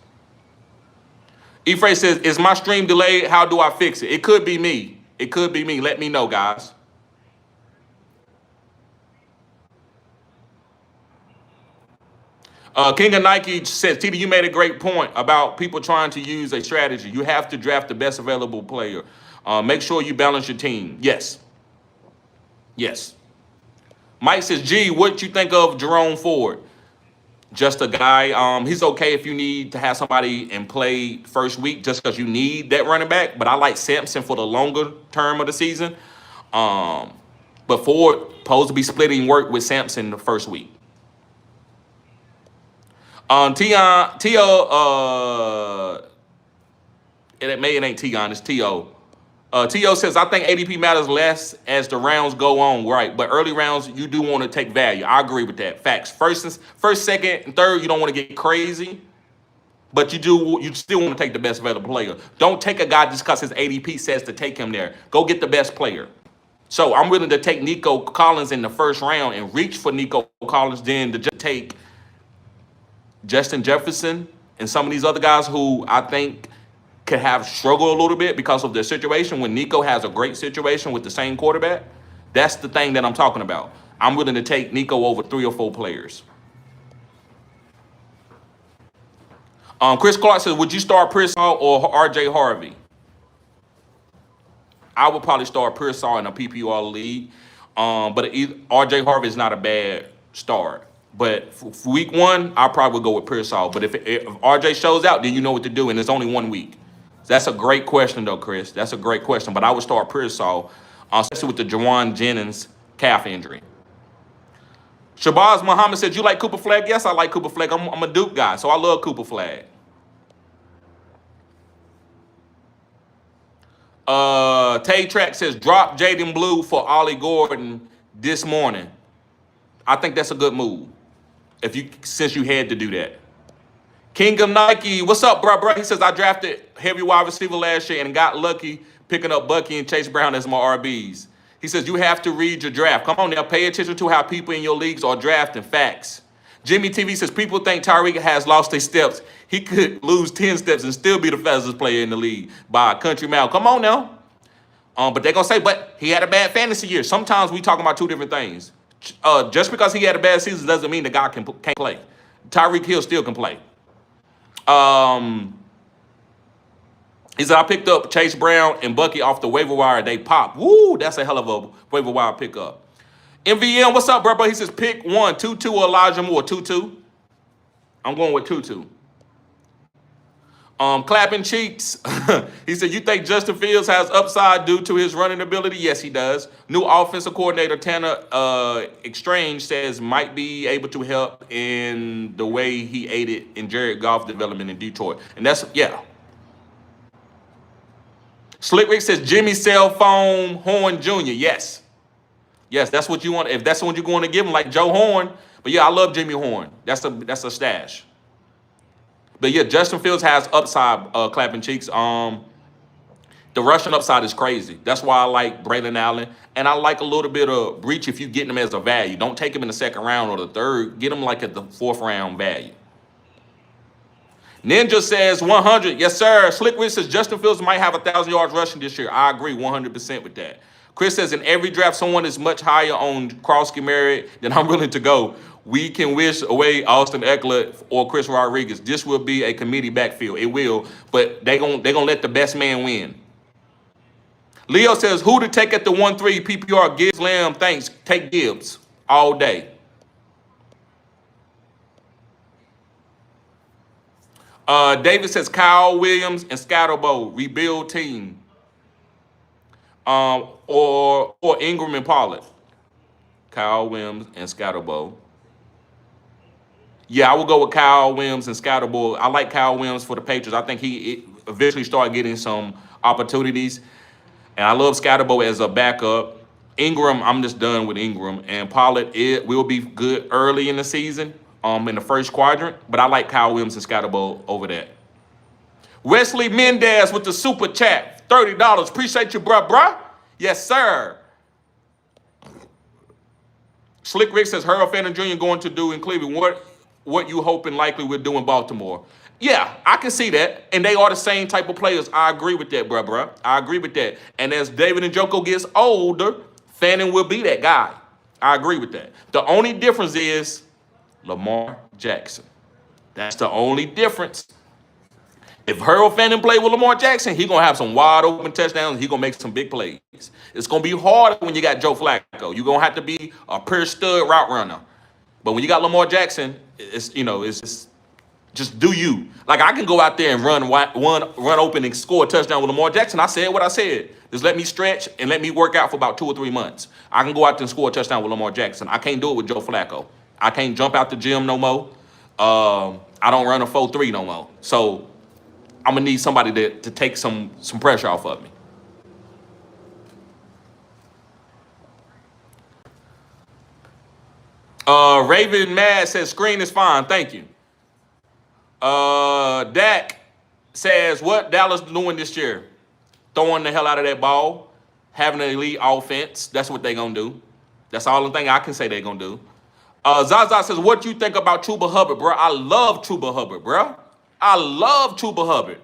Efray says, is my stream delayed? How do I fix it? It could be me. Let me know, guys. King of Nike says, TD, you made a great point about people trying to use a strategy. You have to draft the best available player. Make sure you balance your team. Yes. Mike says, G, what you think of Jerome Ford? Just a guy. He's okay if you need to have somebody in play first week just because you need that running back. But I like Sampson for the longer term of the season. But Ford supposed to be splitting work with Sampson the first week. T.O. It ain't Tion, it's T.O. T.O. says, I think ADP matters less as the rounds go on, right? But early rounds, you do want to take value. I agree with that. Facts. First, second, and third, you don't want to get crazy, but you still want to take the best available player. Don't take a guy just because his ADP says to take him there. Go get the best player. So I'm willing to take Nico Collins in the first round and reach for Nico Collins, then to just take Justin Jefferson and some of these other guys who I think could have struggled a little bit because of their situation when Nico has a great situation with the same quarterback. That's the thing that I'm talking about. I'm willing to take Nico over 3 or 4 players. Chris Clark says, would you start Pearsall or RJ Harvey? I would probably start Pearsall in a PPR league. But RJ Harvey is not a bad start. But for week 1, I probably would go with Pearsall. But if RJ shows out, then you know what to do, and it's only 1 week. That's a great question, though, Chris. That's a great question. But I would start Pearsall, especially with the Jawan Jennings calf injury. Shabazz Muhammad said, you like Cooper Flagg? Yes, I like Cooper Flagg. I'm a Duke guy, so I love Cooper Flagg. Tay Track says, drop Jaden Blue for Ollie Gordon this morning. I think that's a good move. Since you had to do that. King of Nike, what's up, bro? He says, I drafted heavy wide receiver last year and got lucky picking up Bucky and Chase Brown as my RBs. He says, you have to read your draft. Come on now, pay attention to how people in your leagues are drafting. Facts. Jimmy TV says, people think Tyreek has lost his steps. He could lose 10 steps and still be the fastest player in the league by a country mile. Come on now. But they're going to say, but he had a bad fantasy year. Sometimes we talking about 2 different things. Just because he had a bad season doesn't mean the guy can't play. Tyreek Hill still can play. He said, I picked up Chase Brown and Bucky off the waiver wire. They popped. Woo, that's a hell of a waiver wire pickup. MVM, what's up, bro? He says, pick 1, Tutu or Elijah Moore. Tutu. I'm going with Tutu. Clapping cheeks. He said, you think Justin Fields has upside due to his running ability? Yes, he does. New offensive coordinator Tanner Exchange says might be able to help in the way he aided in Jared Goff's development in Detroit. And that's, yeah. Slick Rick says Jimmy Cell Phone Horn Jr. Yes. Yes, that's what you want. If that's the one you're going to give him, like Joe Horn. But yeah, I love Jimmy Horn. That's a stash. But yeah, Justin Fields has upside, clapping cheeks. The rushing upside is crazy. That's why I like Braylon Allen. And I like a little bit of reach if you're getting him as a value. Don't take him in the 2nd round or the 3rd. Get him like at the 4th round value. Ninja says 100. Yes, sir. Slick Rich says Justin Fields might have 1,000 yards rushing this year. I agree 100% with that. Chris says in every draft, someone is much higher on Krosky Merritt than I'm willing to go. We can wish away Austin Eckler or Chris Rodriguez. This will be a committee backfield. It will, but they're gonna let the best man win. Leo says, who to take at the 1-3 PPR? Gibbs, Lamb, thanks. Take Gibbs all day. David says Kyle Williams and Scatterbo, rebuild team. Or Ingram and Pollard. Kyle Williams and Scatterbo. Yeah, I will go with Kyle Williams and Scatterbo. I like Kyle Williams for the Patriots. I think he eventually started getting some opportunities. And I love Scatterbo as a backup. Ingram, I'm just done with Ingram. And Pollard, it will be good early in the season, in the 1st quadrant. But I like Kyle Williams and Scatterbo over that. Wesley Mendez with the super chat, $30. Appreciate you, bruh. Yes, sir. Slick Rick says, Harold Fannin Jr. going to do in Cleveland what you hoping likely we'll do in Baltimore. Yeah, I can see that. And they are the same type of players. I agree with that, bruh. I agree with that. And as David Njoku gets older, Fannin will be that guy. I agree with that. The only difference is Lamar Jackson. That's the only difference. If Harold Fannin play with Lamar Jackson, he's going to have some wide open touchdowns. He's going to make some big plays. It's going to be hard when you got Joe Flacco. You're going to have to be a pure stud route runner. But when you got Lamar Jackson, it's just do you. Like, I can go out there and run open and score a touchdown with Lamar Jackson. I said what I said. Just let me stretch and let me work out for about 2 or 3 months. I can go out there and score a touchdown with Lamar Jackson. I can't do it with Joe Flacco. I can't jump out the gym no more. I don't run a 4.3 no more. So I'm going to need somebody to take some pressure off of me. Raven Mad says, screen is fine. Thank you. Dak says, what Dallas doing this year? Throwing the hell out of that ball. Having an elite offense. That's what they're going to do. That's all the thing I can say they're going to do. Zaza says, what you think about Chuba Hubbard, bro? I love Chuba Hubbard, bro. I love Chuba Hubbard.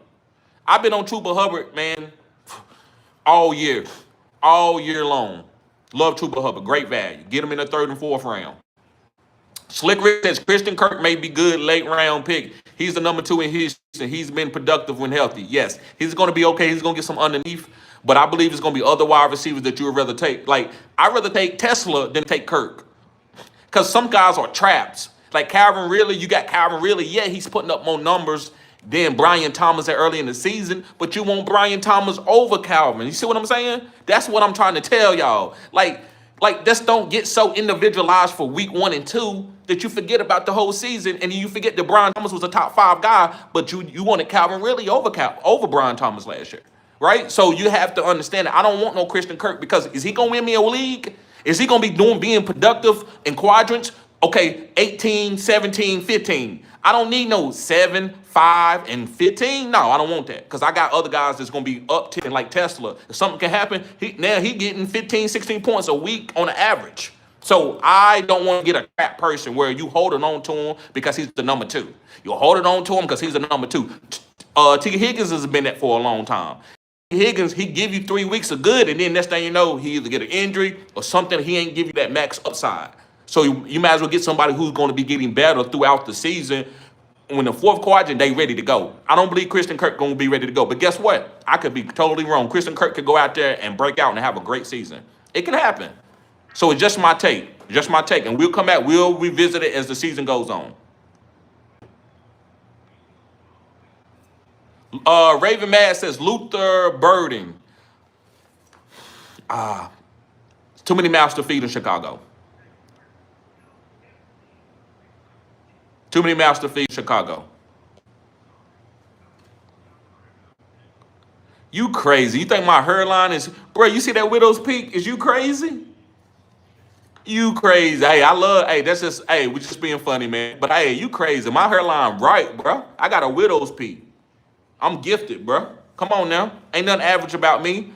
I've been on Chuba Hubbard, man, all year long. Love Chuba Hubbard, great value. Get him in the 3rd and 4th round. Slick Rick says Christian Kirk may be good late round pick. He's the number 2 in Houston. He's been productive when healthy. Yes, he's going to be okay. He's going to get some underneath, but I believe it's going to be other wide receivers that you would rather take. Like, I'd rather take Tesla than take Kirk, because some guys are traps. Like Calvin Ridley, you got Calvin Ridley. Yeah, he's putting up more numbers than Brian Thomas early in the season, but you want Brian Thomas over Calvin. You see what I'm saying? That's what I'm trying to tell y'all. Like just don't get so individualized for week 1 and 2 that you forget about the whole season, and you forget that Brian Thomas was a top 5 guy, but you wanted Calvin Ridley over Brian Thomas last year, right? So you have to understand that I don't want no Christian Kirk, because is he gonna win me a league? Is he gonna be being productive in quadrants? Okay, 18, 17, 15. I don't need no 7, 5, and 15. No, I don't want that, because I got other guys that's going to be up 10 like Tesla. If something can happen, he getting 15, 16 points a week on the average. So I don't want to get a crap person where you holding on to him because he's the number 2. You're holding on to him because he's the number 2. T. Higgins has been that for a long time. Higgins, he give you 3 weeks of good, and then next thing you know, he either get an injury or something. He ain't give you that max upside. So you might as well get somebody who's going to be getting better throughout the season. When the 4th quadrant, they ready to go. I don't believe Christian Kirk going to be ready to go. But guess what? I could be totally wrong. Christian Kirk could go out there and break out and have a great season. It can happen. So it's just my take. Just my take. And we'll come back. We'll revisit it as the season goes on. Raven Mad says Luther Burden. Too many mouths to feed in Chicago. Too many mouths to feed Chicago. You crazy. You think my hairline is... Bro, you see that widow's peak? Is you crazy? You crazy. Hey, I love... Hey, that's just... Hey, we're just being funny, man. But, hey, you crazy. My hairline right, bro. I got a widow's peak. I'm gifted, bro. Come on now. Ain't nothing average about me.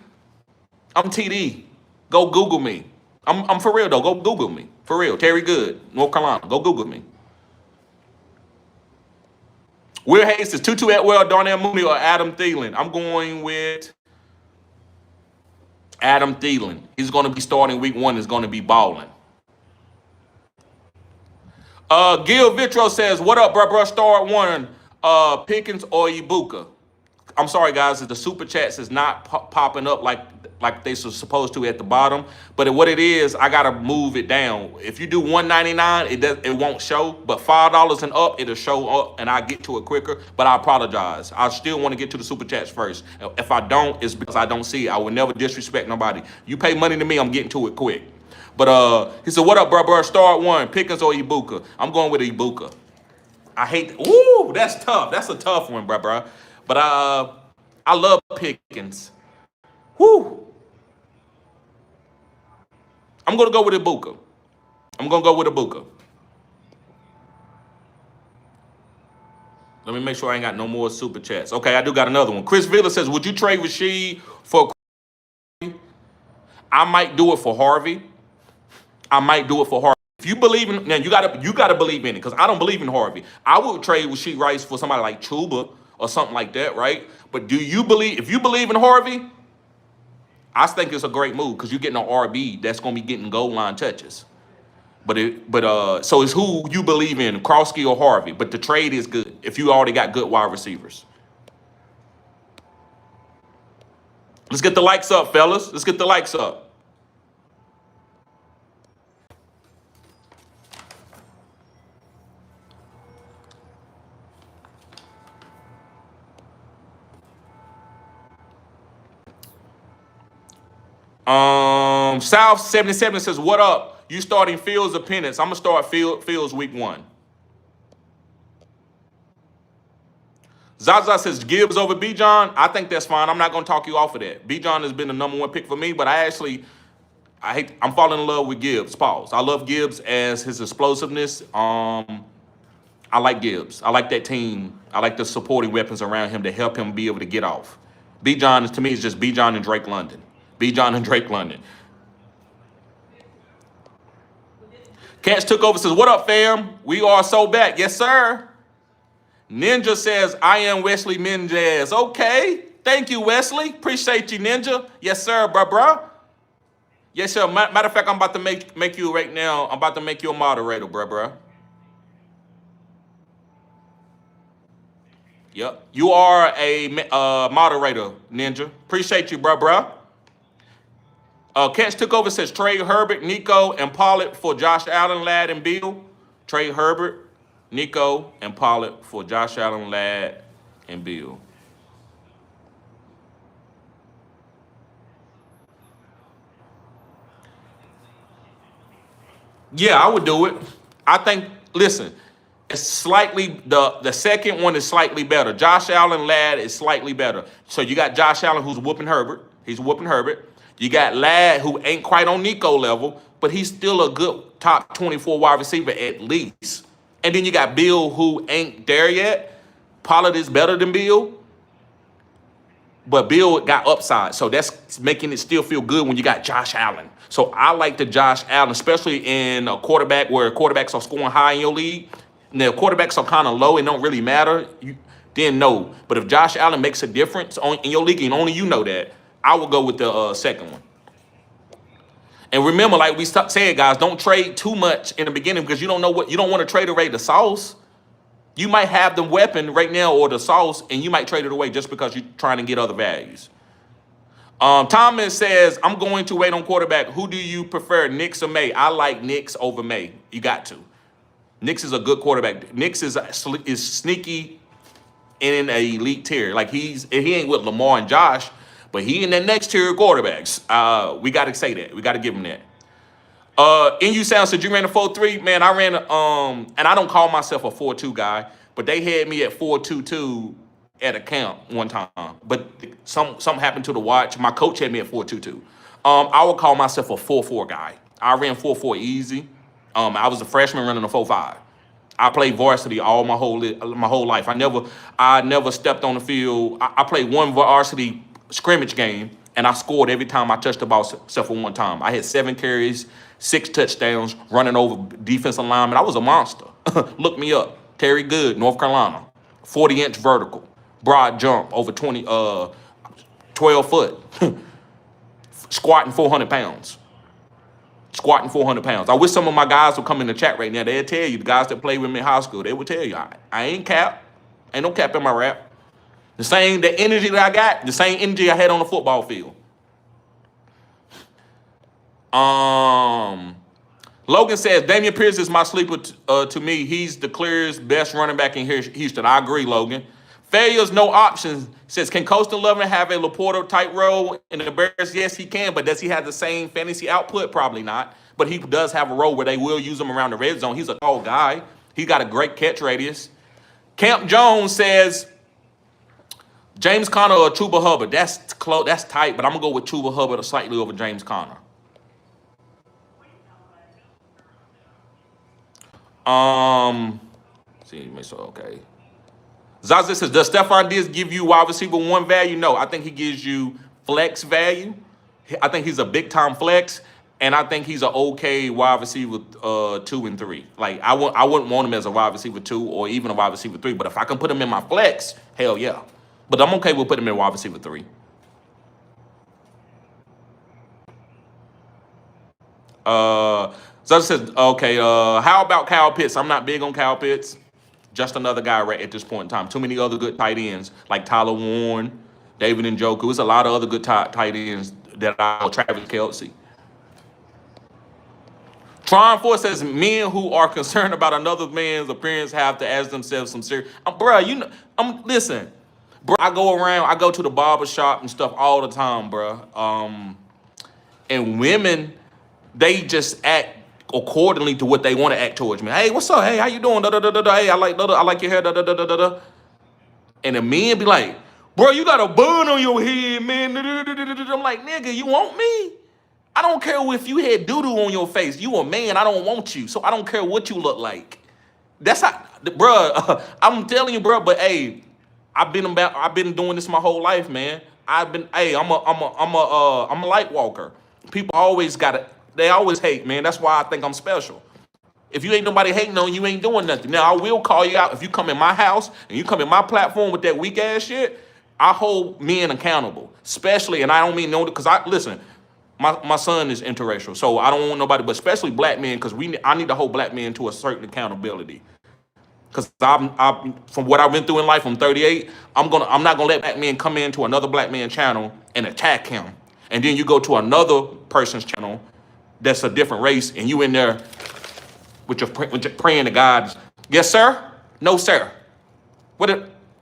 I'm TD. Go Google me. I'm for real, though. Go Google me. For real. Terry Good, North Carolina. Go Google me. Will Hayes is Tutu Atwell, Darnell Mooney, or Adam Thielen. I'm going with Adam Thielen. He's going to be starting week 1. Is going to be balling. Gil Vitro says, what up, bro? Start 1, Pickens or Ibuka? I'm sorry, guys. The super chats is not popping up like they supposed to at the bottom. But what it is, I got to move it down. If you do $1.99, it won't show. But $5 and up, it'll show up, and I get to it quicker. But I apologize. I still want to get to the super chats first. If I don't, it's because I don't see it. I will never disrespect nobody. You pay money to me, I'm getting to it quick. But he said, what up, bro? Start 1, Pickens or Ibuka? I'm going with Ibuka. I hate... Ooh, that's tough. That's a tough one, bro. But I love Pickens. Woo! I'm going to go with Ibuka. Let me make sure I ain't got no more super chats. Okay, I do got another one. Chris Villa says, would you trade Rashid for... I might do it for Harvey. If you believe in... Now, you gotta believe in it, because I don't believe in Harvey. I would trade Rashid Rice for somebody like Chuba or something like that, right? But if you believe in Harvey, I think it's a great move, because you're getting an RB that's going to be getting goal line touches. So it's who you believe in, Krosky or Harvey. But the trade is good if you already got good wide receivers. Let's get the likes up, fellas. Let's get the likes up. South 77 says, what up? You starting Fields or Penix? I'm going to start Fields week 1. Zaza says, Gibbs over Bijan. I think that's fine. I'm not going to talk you off of that. Bijan has been the number 1 pick for me, but I'm falling in love with Gibbs. Pause. I love Gibbs as his explosiveness. I like Gibbs. I like that team. I like the supporting weapons around him to help him be able to get off. Bijan, to me, is just Bijan and Drake London. Cats took over, says, what up, fam? We are so back. Yes, sir. Ninja says, I am Wesley Mendez. Okay. Thank you, Wesley. Appreciate you, Ninja. Yes, sir, bruh. Yes, sir. Matter of fact, I'm about to make you right now. I'm about to make you a moderator, bruh. Yep. You are a moderator, Ninja. Appreciate you, bruh. Catch took over, says Trey Herbert, Nico, and Pollard for Josh Allen, Ladd, and Bill. Trey Herbert, Nico, and Pollard for Josh Allen, Ladd, and Bill. Yeah, I would do it. I think, listen, it's slightly, the second one is slightly better. Josh Allen, Ladd is slightly better. So you got Josh Allen, who's whooping Herbert. He's whooping Herbert. You got Ladd, who ain't quite on Nico level, but he's still a good top 24 wide receiver at least. And then you got Bill, who ain't there yet. Pollard is better than Bill, but Bill got upside. So that's making it still feel good when you got Josh Allen. So I like the Josh Allen, especially in a quarterback where quarterbacks are scoring high in your league. Now, quarterbacks are kind of low. It don't really matter. Then no. But if Josh Allen makes a difference in your league, and only you know that, I will go with the second one. And remember, like we said, guys, don't trade too much in the beginning because you don't know what you don't want to trade away the sauce. You might have the weapon right now or the sauce, and you might trade it away just because you're trying to get other values. Thomas says, I'm going to wait on quarterback. Who do you prefer, Nix or May? I like Nix over May. You got to. Nix is a good quarterback. Nix is sneaky in an elite tier. Like he ain't with Lamar and Josh, but he in that next tier of quarterbacks. We got to say that. We got to give him that. NU Sound said you ran a 4.3. Man, I ran and I don't call myself a 4.2 guy, but they had me at 4.22 at a camp one time. But something happened to the watch. My coach had me at 4.22. I would call myself a 4.4 guy. I ran 4.4 easy. I was a freshman running a 4.5. I played varsity all my whole life. I never stepped on the field. I played one varsity scrimmage game, and I scored every time I touched the ball except for one time. I had 7 carries, 6 touchdowns, running over defensive linemen. I was a monster. Look me up. Terry Good, North Carolina. 40-inch vertical. Broad jump over 12 foot. Squatting 400 pounds. I wish some of my guys would come in the chat right now. They'll tell you, the guys that played with me in high school, they would tell you, I ain't cap. Ain't no cap in my rap. The energy that I got, the same energy I had on the football field. Logan says, Damian Pierce is my sleeper to me. He's the clearest best running back in Houston. I agree, Logan. Failures, no options. Says, can Coastal Lovin have a Laporta type role in the Bears? Yes, he can, but does he have the same fantasy output? Probably not. But he does have a role where they will use him around the red zone. He's a tall guy. He got a great catch radius. Camp Jones says, James Conner or Chuba Hubbard. That's close. That's tight, but I'm going to go with Chuba Hubbard slightly over James Conner. Okay. Zaza says, does Stephon Diggs give you wide receiver 1 value? No, I think he gives you flex value. I think he's a big-time flex, and I think he's an okay wide receiver 2 and 3. Like, I wouldn't want him as a wide receiver 2 or even a wide receiver 3, but if I can put him in my flex, hell yeah. But I'm okay with putting him in wide receiver 3. Zaza says, okay, how about Kyle Pitts? I'm not big on Kyle Pitts. Just another guy right at this point in time. Too many other good tight ends like Tyler Warren, David Njoku. There's a lot of other good tight ends that I know. Travis Kelce. Tron Force says men who are concerned about another man's appearance have to ask themselves some serious. Listen, bro. I go to the barber shop and stuff all the time, bro. And women, they just act accordingly to what they want to act towards me. Hey, what's up? Hey, how you doing? Hey, I like your hair. And the men be like, bro, you got a bun on your head, man. I'm like, nigga, you want me? I don't care if you had doo-doo on your face. You a man, I don't want you. So I don't care what you look like. That's how, bro. I'm telling you, bro. But hey, I've been doing this my whole life, man. I'm a light walker. People always they always hate, man. That's why I think I'm special. If you ain't nobody hating on you, ain't doing nothing. Now, I will call you out. If you come in my house and you come in my platform with that weak ass shit, I hold men accountable. Especially, and I don't mean no, because listen, my son is interracial, so I don't want nobody, but especially black men, because I need to hold black men to a certain accountability. Because I'm from what I've been through in life, I'm 38. I'm not gonna let black men come into another black man channel and attack him. And then you go to another person's channel that's a different race, and you in there with your praying to God. Yes, sir. No, sir.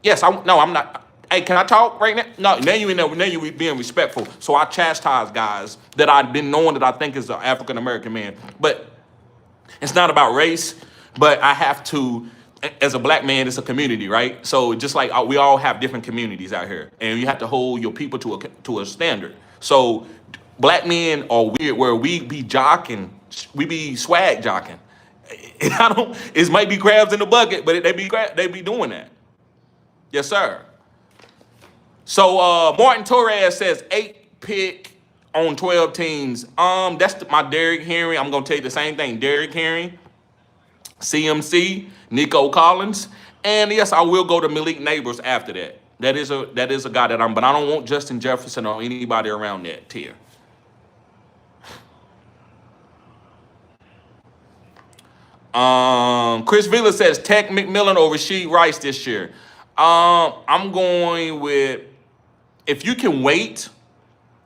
Yes, no, I'm not. Hey, can I talk right now? No, now you in there. Now you being respectful. So I chastise guys that I've been knowing that I think is an African American man. But it's not about race. But I have to, as a black man, it's a community, right? So just like we all have different communities out here, and you have to hold your people to a standard. So black men are weird, where we be jocking, we be swag jocking. It might be crabs in the bucket, but they be doing that. Yes, sir. So Martin Torres says 8 pick on 12 teams. That's my Derrick Henry. I'm gonna tell you the same thing. Derrick Henry, CMC, Nico Collins, and yes, I will go to Malik Neighbors after that. That is a guy that but I don't want Justin Jefferson or anybody around that tier. Chris Villa says Tech McMillan or Rashid Rice this year. I'm going with, if you can wait,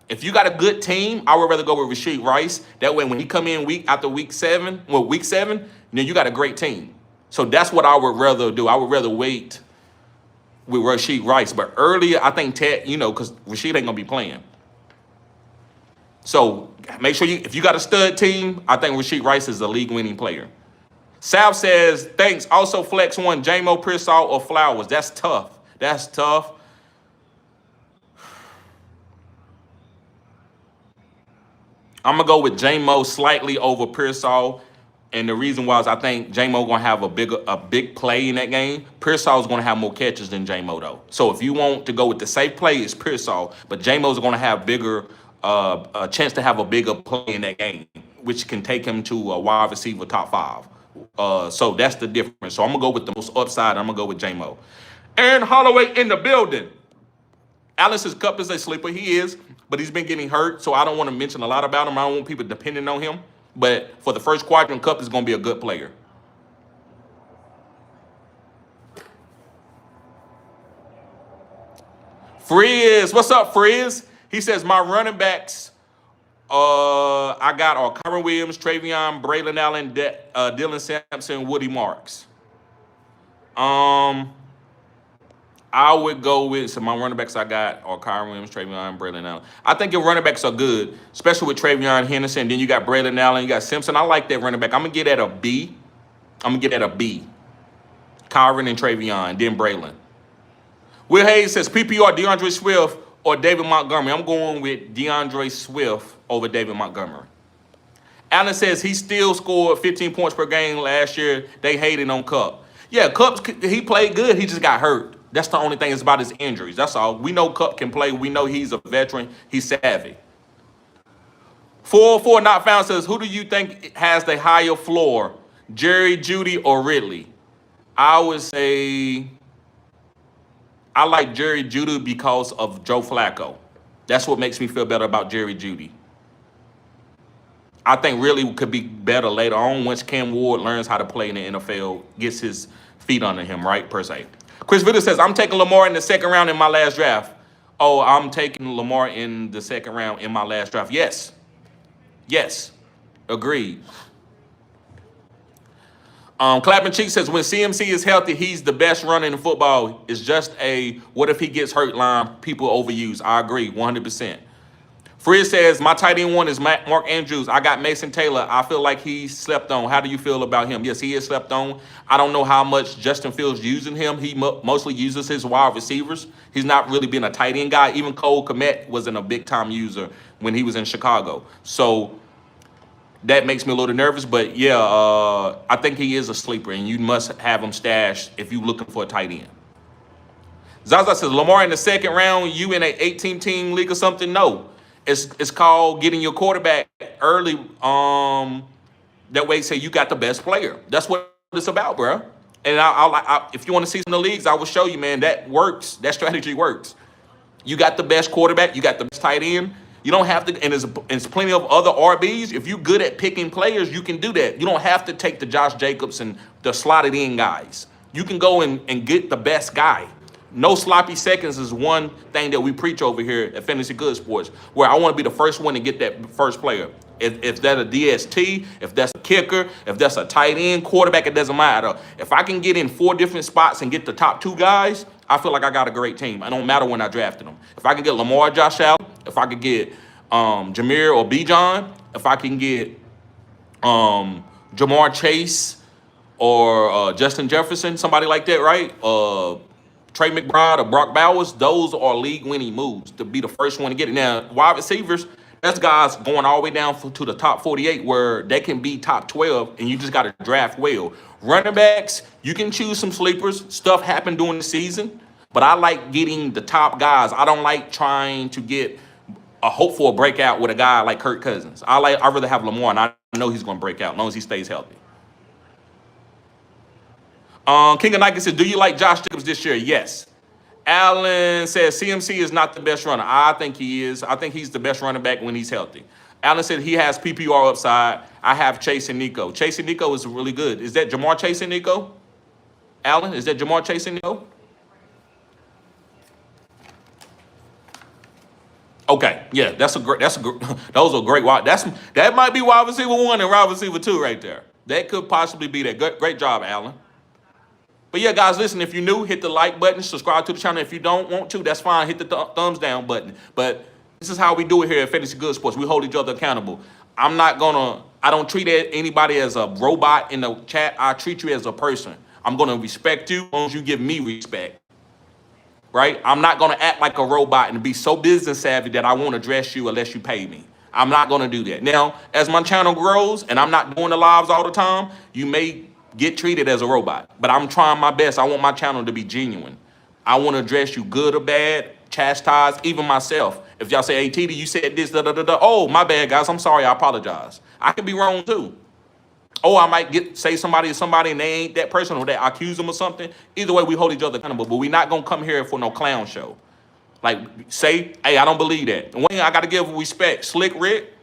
if you got a good team, I would rather go with Rashid Rice. That way when he come in week seven, then you got a great team. So that's what I would rather do. I would rather wait with Rashid Rice. But earlier, I think Tech, because Rashid ain't gonna be playing. So make sure if you got a stud team, I think Rashid Rice is a league-winning player. Sal says, thanks. Also, flex one, J-Mo, Pearsall, or Flowers. That's tough. That's tough. I'm going to go with J-Mo slightly over Pearsall. And the reason why is I think J-Mo going to have a big play in that game. Pearsall's going to have more catches than J-Mo, though. So if you want to go with the safe play, it's Pearsall. But J-Mo's going to have a chance to have a bigger play in that game, which can take him to a wide receiver top 5. So that's the difference. So I'm going to go with the most upside. I'm going to go with J-Mo. Aaron Holloway in the building. Allison's Cup is a sleeper. He is, but he's been getting hurt, so I don't want to mention a lot about him. I don't want people depending on him. But for the first quadrant, Cup is going to be a good player. Frizz, what's up, Frizz? He says, my running backs I got are Kyron Williams, Travion, Braylon Allen, Dylan Sampson, Woody Marks. I would go with, so my running backs I got are Kyron Williams, Travion, Braylon Allen. I think your running backs are good, especially with Travion Henderson. Then you got Braylon Allen, you got Simpson. I like that running back. I'm going to get at a B. Kyron and Travion, then Braylon. Will Hayes says PPR, DeAndre Swift or David Montgomery. I'm going with DeAndre Swift over David Montgomery. Allen says he still scored 15 points per game last year. They hated on Cup. Yeah, Cup, he played good. He just got hurt. That's the only thing is about his injuries. That's all. We know Cup can play. We know he's a veteran. He's savvy. 404 Not Found says, who do you think has the higher floor, Jerry, Jeudy, or Ridley? I would say I like Jerry Jeudy because of Joe Flacco. That's what makes me feel better about Jerry Jeudy. I think Ridley could be better later on once Cam Ward learns how to play in the NFL, gets his feet under him, right, per se. Chris Vitter says, I'm taking Lamar in the second round in my last draft. Oh, I'm taking Lamar in the second round in my last draft. Yes. Yes. Agreed. Clapping Cheek says, when CMC is healthy, he's the best runner in football. It's just a what if he gets hurt line people overuse. I agree, 100%. Frizz says, my tight end one is Mark Andrews. I got Mason Taylor. I feel like he slept on. How do you feel about him? Yes, he is slept on. I don't know how much Justin Fields using him. He mostly uses his wide receivers. He's not really been a tight end guy. Even Cole Kmet wasn't a big-time user when he was in Chicago. So that makes me a little nervous. But, yeah, I think he is a sleeper, and you must have him stashed if you're looking for a tight end. Zaza says, Lamar in the second round, you in an 18-team league or something? No. It's called getting your quarterback early. That way, say you got the best player. That's what it's about, bro. And if you want to see some of the leagues, I will show you, man. That works. That strategy works. You got the best quarterback. You got the best tight end. You don't have to, and there's plenty of other RBs. If you're good at picking players, you can do that. You don't have to take the Josh Jacobs and the slotted in guys. You can go and get the best guy. No sloppy seconds is one thing that we preach over here at Fantasy Good Sports, where I want to be the first one to get that first player. If that's a DST, if that's a kicker, if that's a tight end, quarterback, it doesn't matter. If I can get in 4 different spots and get the top 2 guys, I feel like I got a great team. It don't matter when I drafted them. If I can get Lamar, Josh Allen, if I could get Jameer or Bijan, if I can get Jamar Chase or Justin Jefferson, somebody like that, right? Trey McBride or Brock Bowers, those are league-winning moves to be the first one to get it. Now, wide receivers, that's guys going all the way down to the top 48 where they can be top 12, and you just got to draft well. Running backs, you can choose some sleepers. Stuff happened during the season, but I like getting the top guys. I don't like trying to get a hope for a breakout with a guy like Kirk Cousins. I'd rather have Lamar, and I know he's going to break out as long as he stays healthy. King of Nike says, do you like Josh Jacobs this year? Yes. Allen says CMC is not the best runner. I think he is. I think he's the best running back when he's healthy. Allen said he has PPR upside. I have Chase and Nico. Chase and Nico is really good. Is that Jamar Chase and Nico? Allen, is that Jamar Chase and Nico? Okay, yeah, those are great wide. That might be wide receiver 1 and wide receiver 2 right there. That could possibly be that. Great job, Allen. But yeah, guys, listen, if you're new, hit the like button, subscribe to the channel. If you don't want to, that's fine. Hit the thumbs down button. But this is how we do it here at Fantasy Good Sports. We hold each other accountable. I don't treat anybody as a robot in the chat. I treat you as a person. I'm going to respect you as long as you give me respect. Right? I'm not going to act like a robot and be so business savvy that I won't address you unless you pay me. I'm not going to do that. Now, as my channel grows and I'm not doing the lives all the time, you may get treated as a robot, but I'm trying my best. I want my channel to be genuine. I want to address you good or bad, chastise, even myself. If y'all say, hey, TD, you said this, oh, my bad, guys. I'm sorry. I apologize. I can be wrong, too. Oh, I might say somebody is somebody and they ain't that person, or that I accuse them of something. Either way, we hold each other accountable, but we're not going to come here for no clown show. Like, say, hey, I don't believe that. And I got to give respect. Slick Rick,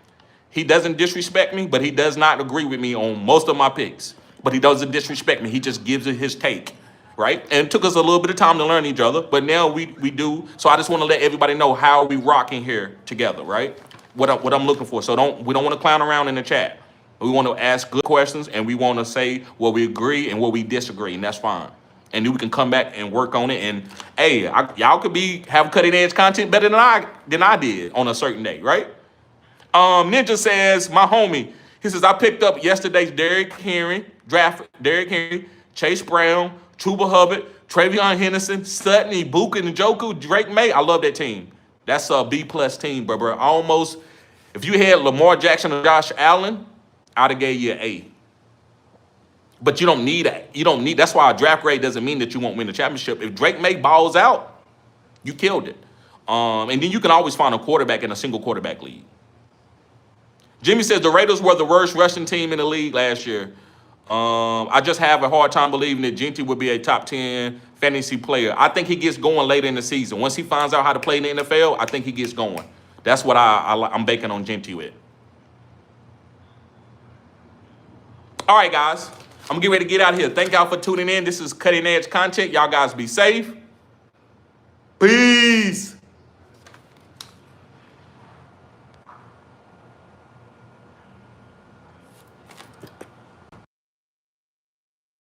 he doesn't disrespect me, but he does not agree with me on most of my picks. But he doesn't disrespect me. He just gives it his take, right? And it took us a little bit of time to learn each other, but now we do. So I just want to let everybody know how we rocking here together, right? What I'm looking for. So we don't want to clown around in the chat. We want to ask good questions, and we want to say what we agree and what we disagree, and that's fine. And then we can come back and work on it. And hey, y'all could have cutting edge content better than I did on a certain day, right? Ninja says, my homie, he says, I picked up yesterday's Derrick Henry, Chase Brown, Chuba Hubbard, Travion Henderson, Sutton, Ibuka, Njoku, Drake May. I love that team. That's a B+ team, bro. Almost, if you had Lamar Jackson or Josh Allen, I'd have gave you an A. But you don't need that. That's why a draft grade doesn't mean that you won't win the championship. If Drake May balls out, you killed it. And then you can always find a quarterback in a single quarterback league. Jimmy says the Raiders were the worst rushing team in the league last year. I just have a hard time believing that Genty would be a top 10 fantasy player. I think he gets going later in the season. Once he finds out how to play in the NFL, I think he gets going. That's what I'm banking on Genty with. All right, guys. I'm getting ready to get out of here. Thank y'all for tuning in. This is cutting edge content. Y'all guys be safe. Peace.